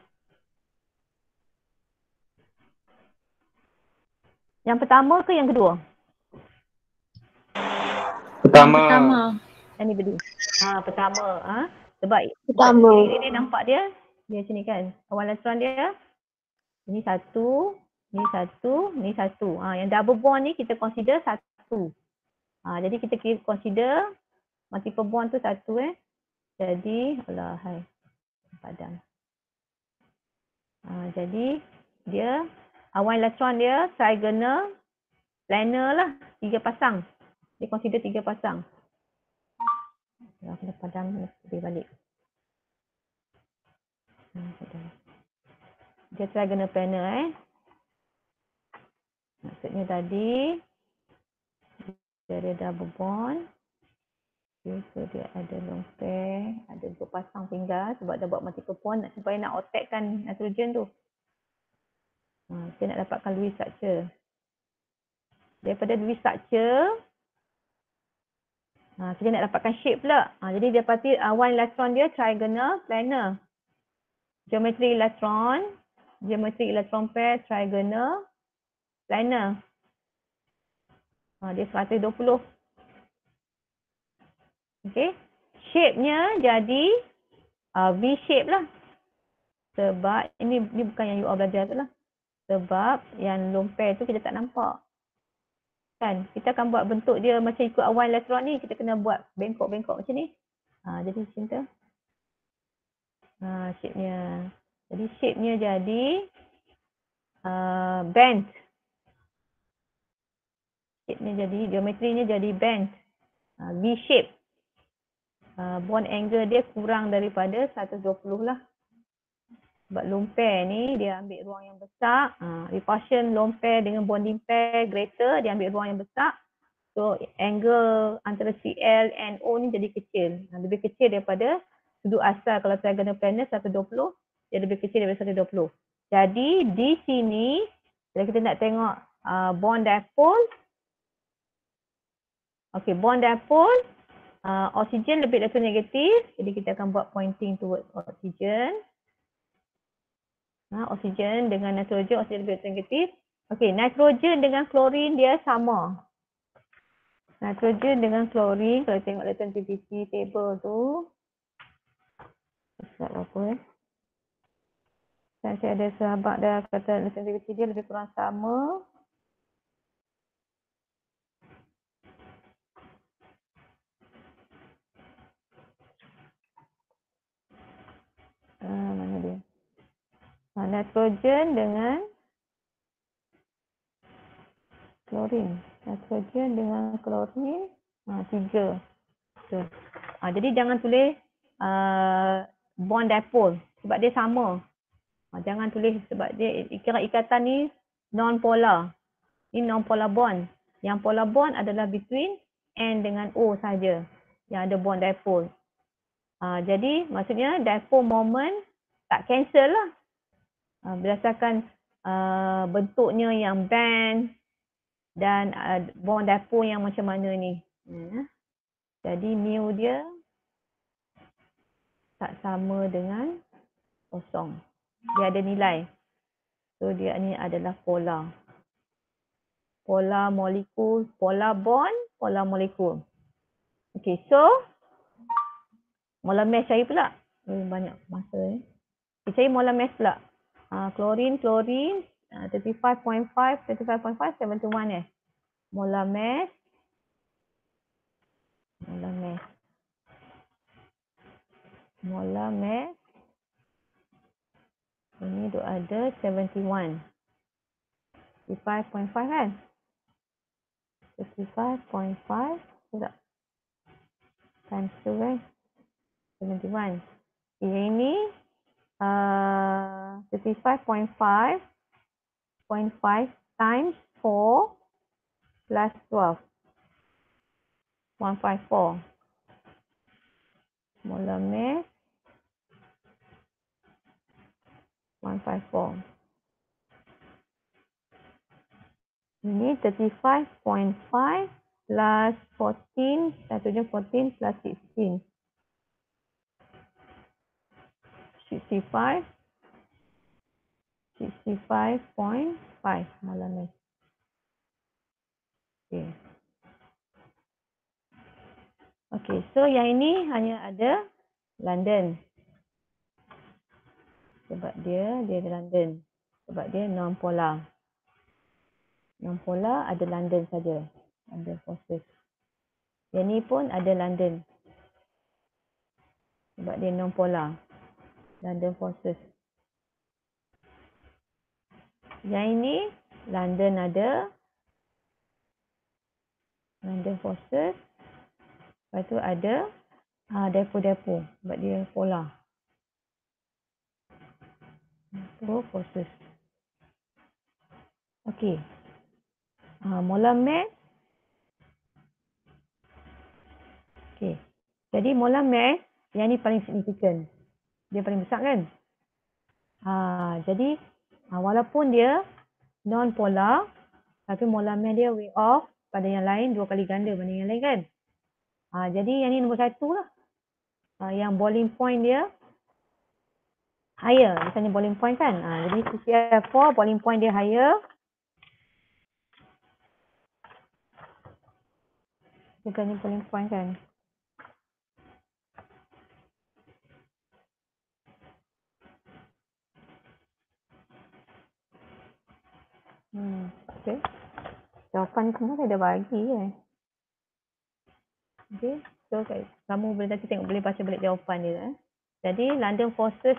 Yang pertama ke yang kedua? Pertama. Yang ni berdua. Pertama. Sebab Pertama. Ini nampak dia macam ni kan. Awan elektron dia ini satu, ni satu, ni satu. Yang double bond ni kita consider satu. Jadi kita consider multiple bond tu satu Jadi padam. Jadi dia awan elektron dia trigonal planar lah, 3 pasang. Dia consider 3 pasang. Kena padam lebih balik. Dia trigonal planar Maksudnya tadi dia ada double bond. So dia ada lone pair, ada 2 pasang tinggal sebab dah buat multiple bond supaya nak otakkan nitrogen tu. Kita nak dapatkan Lewis structure. Daripada Lewis structure, kita nak dapatkan shape pula. Jadi dia pasti awan elektron dia trigonal planar. Geometri elektron pair trigonal planar. Dia 120. Okey. Shape-nya jadi V-shape lah. Sebab ini bukan yang you all belajar tu lah. Sebab yang lone pair tu kita tak nampak. Kan? Kita akan buat bentuk dia macam ikut awan elektron ni. Kita kena buat bengkok-bengkok macam ni. Jadi macam tu. Shape-nya. Jadi shape-nya jadi bend. Shape-nya jadi, geometrinya jadi bend. V-shape. Bond angle dia kurang daripada 120 lah. Sebab lone pair ni dia ambil ruang yang besar. Repulsion lone pair dengan bonding pair greater, dia ambil ruang yang besar. So angle antara Cl and O ni jadi kecil. Lebih kecil daripada sudut asal kalau trigonal planar 120, dia lebih kecil daripada 120. Jadi di sini kalau kita nak tengok bond dipole. Okey, bond dipole oksigen lebih elektronegatif, jadi kita akan buat pointing towards oksigen. Oksigen dengan nitrogen, oksigen lebih elektronegatif. Okey, nitrogen dengan klorin dia sama. Nitrogen dengan klorin, kalau tengok electronegativity table tu. Apa saya ada sahabat dah kata electronegativity dia lebih kurang sama. Mana dia? Nitrogen dengan klorin. Nitrogen dengan klorin 3. Jadi jangan tulis bond dipole sebab dia sama. Jangan tulis sebab dia ikatan ni non-polar. Ini non-polar bond. Yang polar bond adalah between N dengan O saja yang ada bond dipole. Jadi maksudnya dipole moment tak cancel lah. Berdasarkan bentuknya yang band dan bond dipole yang macam mana ni. Jadi mu dia tak sama dengan kosong. Dia ada nilai. So dia ni adalah polar. Polar molekul, polar bond, polar molekul. Okay, so molar mass cari pula. Banyak masa cari molar mass pula. Klorin, 35.5, 71 Molar mass. Molar mass. Ini tu ada 71. 35.5 kan? 35.5 tidak. Times 2 kan? 71. Ini 35.5 times 4 plus 12. 154. Molar mass 154. Ini 35.5 plus 14, satunya 14 plus 16. 65.5 molar mass. Okay. Okay, so yang ini hanya ada London. Sebab dia ada London. Sebab dia non-polar. Non-polar ada London saja. London forces. Yang ni pun ada London. Sebab dia non-polar. London forces. Yang ini London ada. London forces. Lepas tu ada depo-depo. Sebab dia polar. Depo forces. Okey. Molar mass. Okey. Jadi molar mass yang ni paling signifikan. Dia paling besar kan? Jadi walaupun dia non-polar, tapi molar mass dia way off pada yang lain 2 kali ganda banding yang lain kan? Jadi yang ni nombor 1 lah. Yang boiling point dia higher. Misalnya boiling point kan? Jadi CCl4 boiling point dia higher. Bukan ni boiling point kan? Okay. Jawapan sebenarnya ada bagi Okay. So kamu boleh nanti tengok, boleh baca balik jawapan dia. Jadi London forces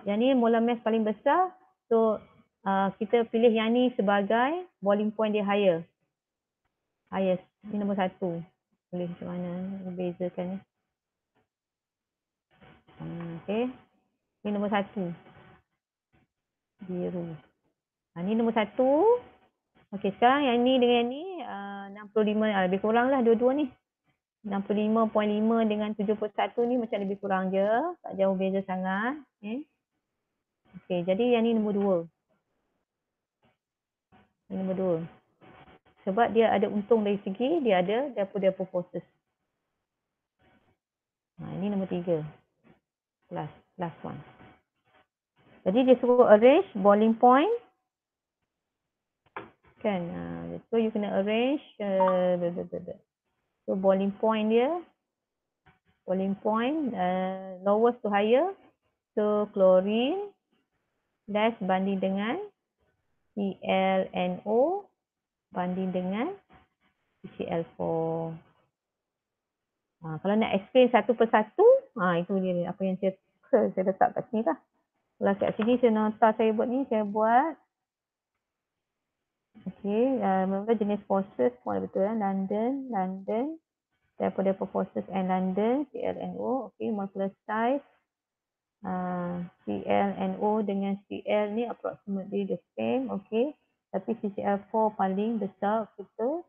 yang ni molar mass paling besar. So kita pilih yang ni sebagai boiling point dia higher. Highest. Ini nombor 1. Boleh macam mana bezakan ni. Okay. Ini nombor 1. Biru. Ni nombor 1. Okey, sekarang yang ni dengan yang ni 65 lebih kurang lah dua-dua ni. 65.5 dengan 71 ni macam lebih kurang je. Tak jauh beza sangat. Okey, jadi yang ni nombor 2. Ini nombor 2. Sebab dia ada untung dari segi dia ada depo-depo forces. Ini nombor 3. Last one. Jadi dia suruh arrange boiling point. Kan? So you kena arrange so boiling point dia. Boiling point lowest to higher. So chlorine dash banding dengan ClNO banding dengan CCl4. Kalau nak explain satu persatu, itu dia apa yang saya letak kat sini lah. Kalau kat sini saya nota saya buat ni, saya buat. Okey, jenis forces pun betul kan? London. Depo forces and London, ClNO. Okey, molecular size. ClNO dengan Cl ni approximately the same. Okey. Tapi CCl4 paling besar kita.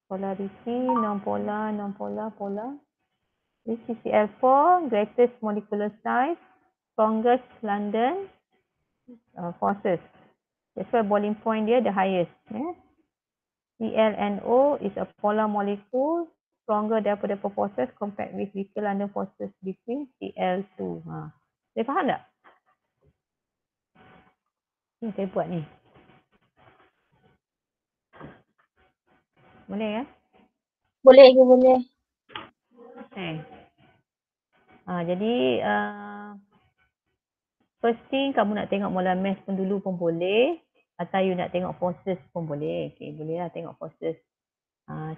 Polarity, non-polar, polar. This CCl4, greatest molecular size, strongest London. forces. That's why boiling point dia the highest. ClNO is a polar molecule stronger daripada forces compared with weaker London forces between Cl2. Boleh faham tak? Ni saya buat ni. Boleh kan? Boleh ke boleh? Jadi first thing kamu nak tengok molar mass pun dulu pun boleh, atau you nak tengok forces pun boleh. Okay, boleh lah tengok forces.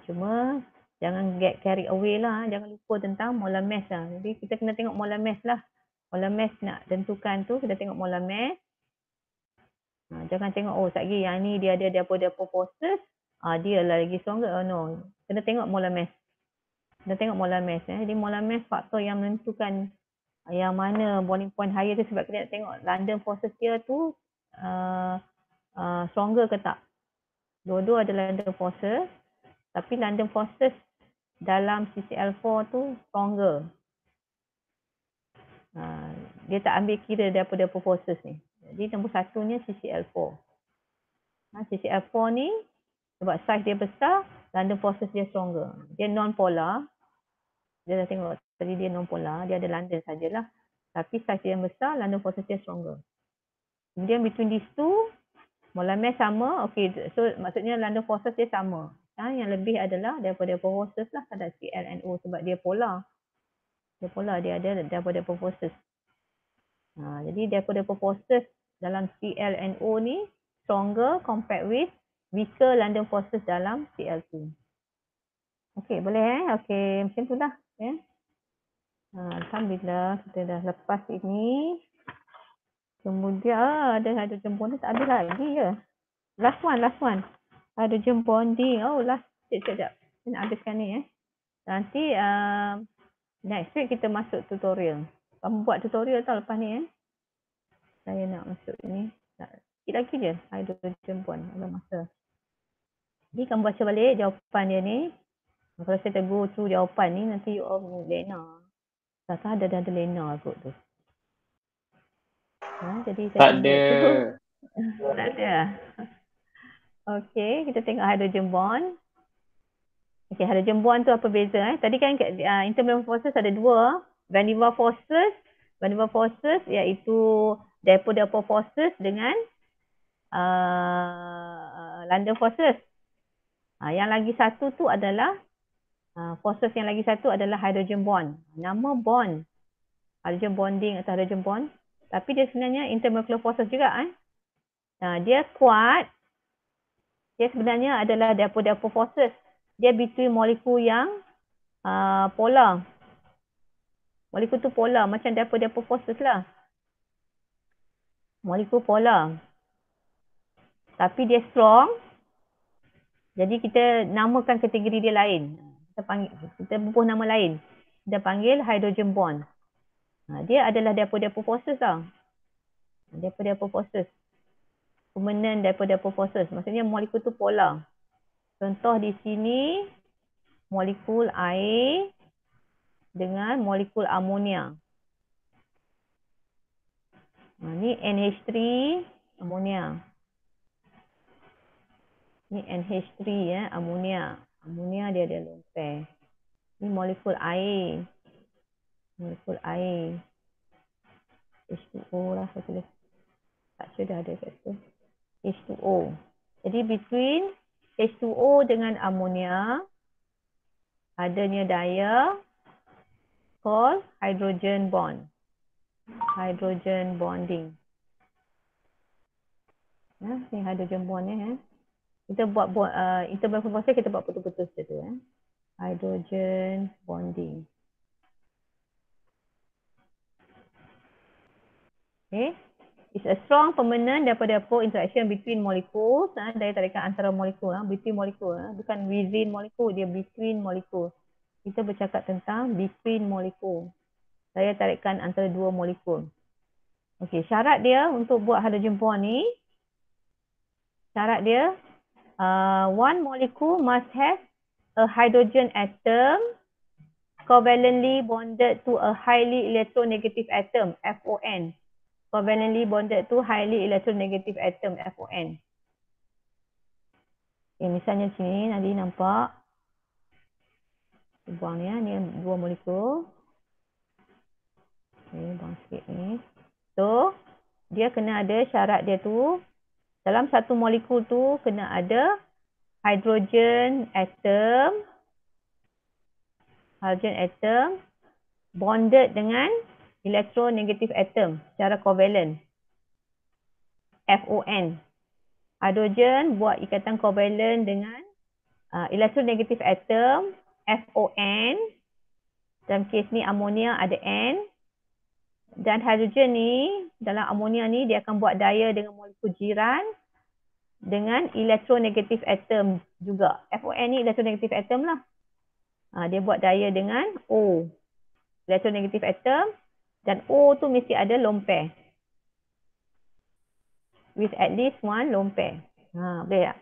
Cuma jangan get carried away lah, jangan lupa tentang molar mass lah. Jadi kita kena tengok molar mass lah. Molar mass nak tentukan tu, kita tengok molar mass. Jangan tengok sekejap yang ni dia ada depo forces, dia lah lagi stronger. No, kena tengok molar mass. Kena tengok molar mass. Jadi molar mass faktor yang menentukan yang mana boiling point higher tu, sebab kita nak tengok London forces dia tu stronger ke tak. Dua-dua adalah London forces, tapi London forces dalam CCl4 tu stronger. Dia tak ambil kira daripada forces ni. Jadi nombor satunya CCl4. CCl4 ni sebab size dia besar, London forces dia stronger. Dia non-polar. Dia dah tengok tadi dia non-polar, dia ada London sajalah. Tapi size dia yang besar, London forces dia stronger. Kemudian between these two, molar mass sama. Okay, so maksudnya London forces dia sama. Yang lebih adalah daripada forces lah, ada ClNO sebab dia polar. Dia polar, dia ada daripada forces. Jadi daripada forces dalam ClNO ni stronger compared with weaker London forces dalam Cl2. Okay, boleh Okay, macam tu lah. Alhamdulillah kita dah lepas ini. Kemudian ada hydrogen bonding, tak ada lagi je. Last one. Hydrogen bonding. Last. Sekejap. Saya nak habiskan ni Nanti next week kita masuk tutorial. Kamu buat tutorial tau lepas ni Saya nak masuk ni. Sikit lagi je hydrogen bond. Ada masa. Jadi kamu baca balik jawapan dia ni. Kalau saya go through jawapan ni, nanti you all lena. Tak ada lena kot tu. Jadi saya Tak tunggu ada. tu. Tak ada. Okay, kita tengok hydrogen bond. Okay, hydrogen bond tu apa beza Tadi kan intermediate forces ada dua. Van der Waals forces iaitu dipole forces dengan London forces. Yang lagi satu tu adalah forces yang lagi satu adalah hydrogen bond. Nama bond hydrogen bonding atau hydrogen bond, tapi dia sebenarnya intermolecular forces juga dia kuat. Dia sebenarnya adalah dipole forces. Dia between molekul yang polar. Molekul tu polar macam dipole forces lah. Molekul polar. Tapi dia strong. Jadi kita namakan kategori dia lain. Kita bubuh nama lain. Kita panggil hydrogen bond. Dia adalah dipole forces lah. Dipole forces. Permanent dipole forces. Maksudnya molekul tu polar. Contoh di sini molekul air dengan molekul amonia. Ni NH3 amonia. Ni NH3 amonia. Amonia dia ada lone pair. Ni molekul air. Molekul air. H2O lah saya tulis. Tak sudah ada kat situ. H2O. Jadi between H2O dengan amonia adanya dia called hydrogen bond. Hydrogen bonding. Ni hydrogen bond ni Kita buat interval force kita buat betul-betul situ Hydrogen bonding. Okay. It's a strong permanent daripada interaction between molecules. Daya tarikan antara molekul. Between molekul. Bukan within molekul. Dia between molekul. Kita bercakap tentang between molekul. Daya tarikan antara dua molekul. Okay. Syarat dia untuk buat hydrogen bond ni. Syarat dia. One molecule must have a hydrogen atom covalently bonded to a highly electronegative atom, FON. covalently bonded to highly electronegative atom FON. Okay, misalnya sini nanti nampak. Buang ni ya, ni 2 molekul. Okay, buang sikit ni. So, dia kena ada syarat dia tu. Dalam satu molekul tu kena ada hydrogen atom bonded dengan electronegative atom secara covalent. FON. Hidrogen buat ikatan covalent dengan electronegative atom FON. Dalam kes ni amonia ada N. Dan hidrogen ni, dalam amonia ni dia akan buat daya dengan molekul jiran dengan electronegative atom juga. FON ni electronegative atom lah. Dia buat daya dengan O. Electronegative atom. Dan O tu mesti ada lone pair. With at least one lone pair. Boleh tak?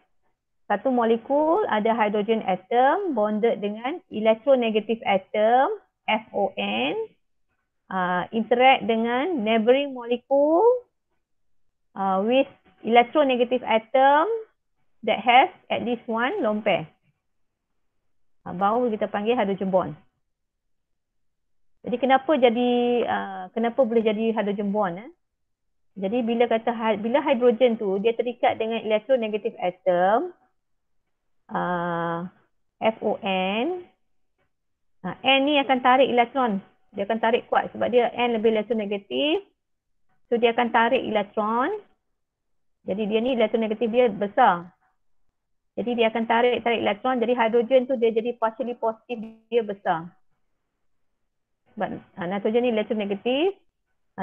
Satu molekul ada hydrogen atom bonded dengan electronegative atom FON. Interact dengan neighboring molecule with electronegative atom that has at least one lone pair. Baru kita panggil hydrogen bond. Jadi kenapa boleh jadi hydrogen bond? Jadi bila hidrogen tu dia terikat dengan electronegative atom FON, N ni akan tarik elektron. Dia akan tarik kuat sebab dia N lebih electronegative. So dia akan tarik elektron. Jadi dia ni electronegative dia besar. Jadi dia akan tarik elektron. Jadi hidrogen tu dia jadi partially positive, dia besar. Sebab nitrogen ni electronegative.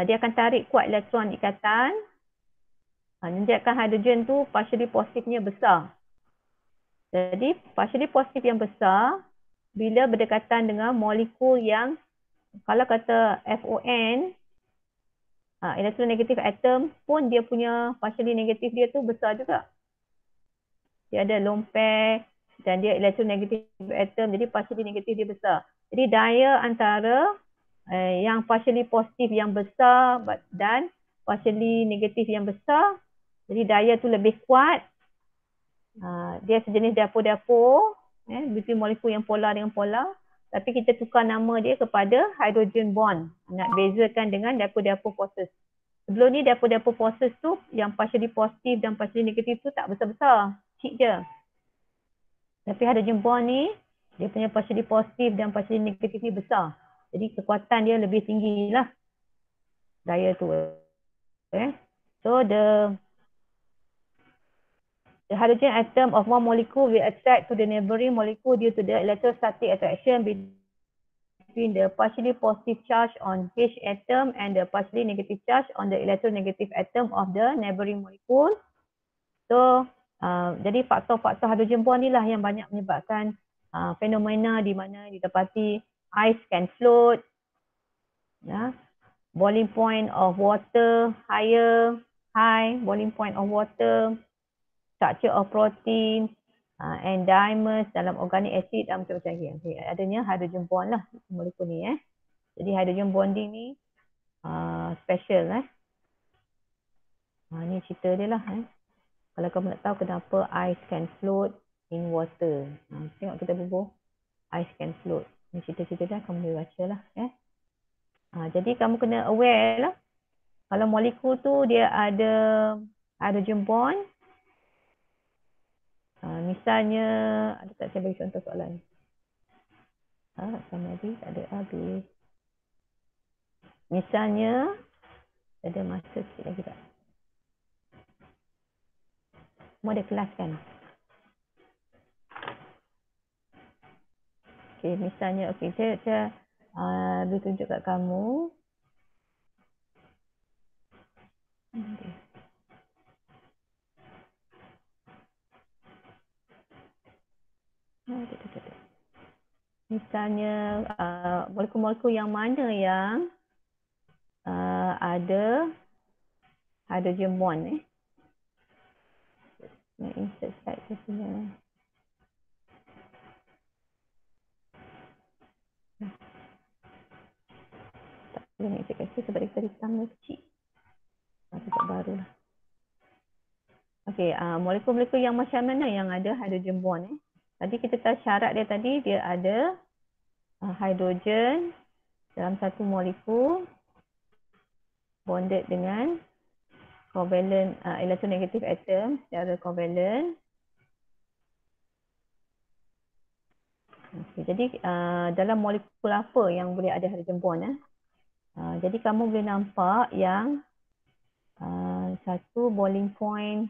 Dia akan tarik kuat elektron ikatan. Menjadikan hidrogen tu partially positifnya besar. Jadi partially positif yang besar bila berdekatan dengan molekul yang kalau kata FON electronegative atom pun dia punya partially negative dia tu besar juga. Dia ada lone pair dan dia electronegative atom jadi partially negative dia besar. Jadi daya antara yang partially positif yang besar dan partially negatif yang besar, jadi daya tu lebih kuat. Dia sejenis dapur-dapur between molekul yang polar dengan polar, tapi kita tukar nama dia kepada hydrogen bond. Nak bezakan dengan dapur-dapur forces. Sebelum ni dapur-dapur forces tu yang partially positif dan partially negatif tu tak besar-besar, kecil je. Tapi hydrogen bond ni dia punya partially positif dan partially negatif ni besar. Jadi kekuatan dia lebih tinggi lah daya tu. So the hydrogen atom of one molecule will attract to the neighboring molecule due to the electrostatic attraction between the partially positive charge on H atom and the partially negative charge on the electronegative atom of the neighboring molecule. So jadi faktor-faktor hydrogen bond ni lah yang banyak menyebabkan fenomena di mana didapati ice can float, boiling point of water high boiling point of water, structure of protein, endimers dalam organic acid dan macam-macam lagi. Okay, adanya hydrogen bond lah molekul ni. Jadi hydrogen bonding ni special. Ni cerita dia lah. Kalau kamu nak tahu kenapa ice can float in water. Tengok kita bubuh ice can float. Ni cerita-cerita dah kamu boleh baca lah. Jadi kamu kena aware lah. Kalau molekul tu dia ada hydrogen bond. Misalnya, ada tak saya bagi contoh soalan? Sama lagi, tak ada habis. Misalnya, ada masa sikit lagi tak? Semua ada kelas kan? Okay, misalnya, okay, saya boleh tunjuk kat kamu. Misalnya, molekul-molekul yang mana yang ada hydrogen bond. Insert slide ke sini. Tak boleh nak kasi sebab dia hitam kecil. buat baru lah. Okey, molekul-molekul yang macam mana yang ada hydrogen bond? Tadi kita tahu syarat dia tadi, dia ada hidrogen dalam satu molekul bonded dengan covalent electronegative atom secara covalent. Okay, jadi dalam molekul apa yang boleh ada hydrogen bond? Jadi kamu boleh nampak yang satu boiling point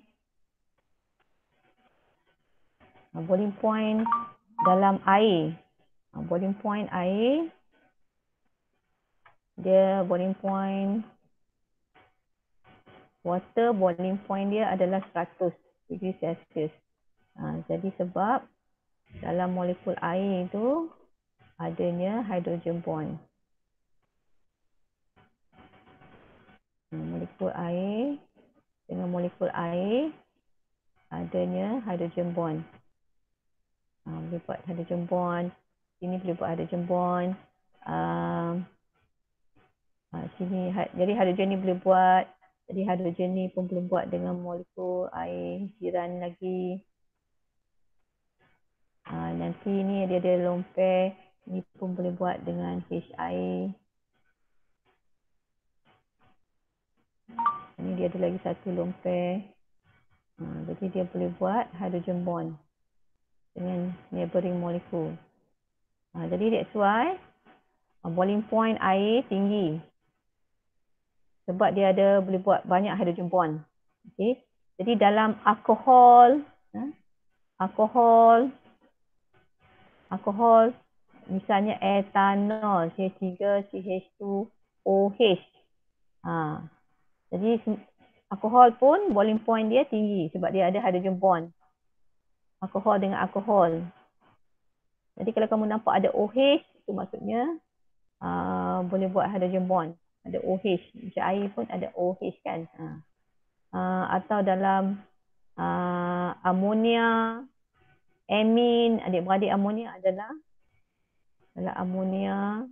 dalam air. Boiling point air, dia boiling point water, boiling point dia adalah 100 degree Celsius. Jadi sebab dalam molekul air itu adanya hydrogen bond. Molekul air dengan molekul air adanya hydrogen bond. Boleh buat hydrogen bond. Sini boleh buat hydrogen bond. Sini, jadi hydrogen ni boleh buat. Jadi hydrogen ni pun boleh buat dengan molekul air jiran lagi. Nanti ni dia ada lone pair. Ni pun boleh buat dengan H air. Ini dia ada lagi satu lone pair. Jadi dia boleh buat hydrogen bond dengan neighboring molekul. Jadi that's why boiling point air tinggi. Sebab dia ada boleh buat banyak hydrogen bond. Okay. Jadi dalam alkohol misalnya etanol CH3CH2OH. Jadi alkohol pun boiling point dia tinggi sebab dia ada hydrogen bond. Alkohol dengan alkohol. Jadi kalau kamu nampak ada OH, itu maksudnya boleh buat hydrogen bond. Ada OH. Macam air pun ada OH kan. Atau dalam amonia, amin, adik-beradik amonia adalah amonia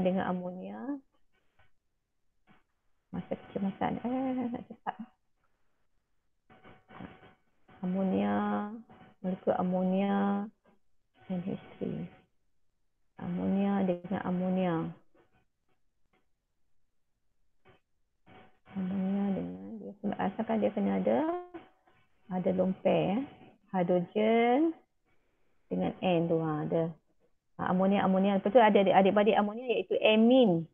dengan amonia. Masa kecemasan. Nak cepat. Amonia, molekul amonia NH3. Amonia dengan amonia. Amonia dengan dia asalkan dia kena ada lone pair. Hidrogen dengan N tu ada. Amonia. Lepas tu ada adik-beradik amonia iaitu amin.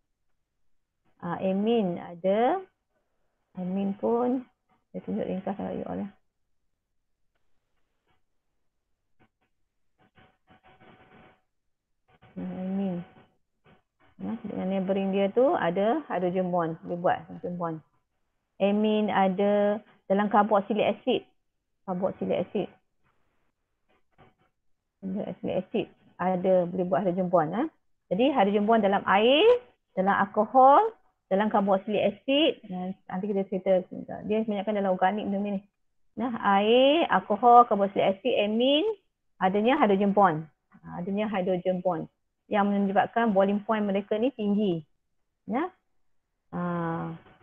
Amin ada. Amin pun saya tunjuk ringkas kat you all lah. Amin. Dengan neighboring dia tu ada hydrogen bond. Boleh buat hydrogen bond. Amin ada dalam carboxylic acid. Carboxylic acid ada boleh buat hydrogen bond. Jadi hydrogen bond dalam air, dalam alkohol, dalam carboxylic acid. Nanti kita cerita. Dia kebanyakan dalam organik benda ni. Air, alkohol, carboxylic acid, amin adanya hydrogen bond. Yang menyebabkan boiling point mereka ni tinggi.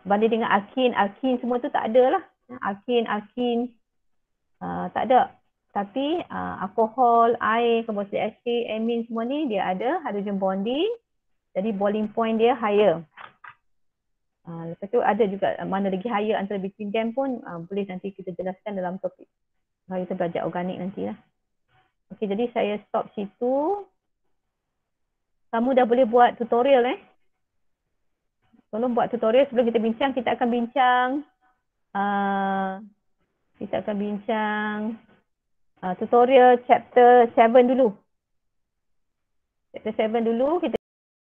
Banding dengan alkin semua tu tak ada lah. Alkin tak ada. Tapi alkohol, air, carboxylic acid, amin semua ni dia ada hydrogen bonding. Jadi boiling point dia higher. Lepas tu ada juga mana lagi higher antara between them pun boleh nanti kita jelaskan dalam topik. Kalau kita belajar organik nantilah. Okey, jadi saya stop situ. Kamu dah boleh buat tutorial Tolong buat tutorial sebelum kita bincang. Kita akan bincang tutorial chapter 7 dulu. Chapter 7 dulu kita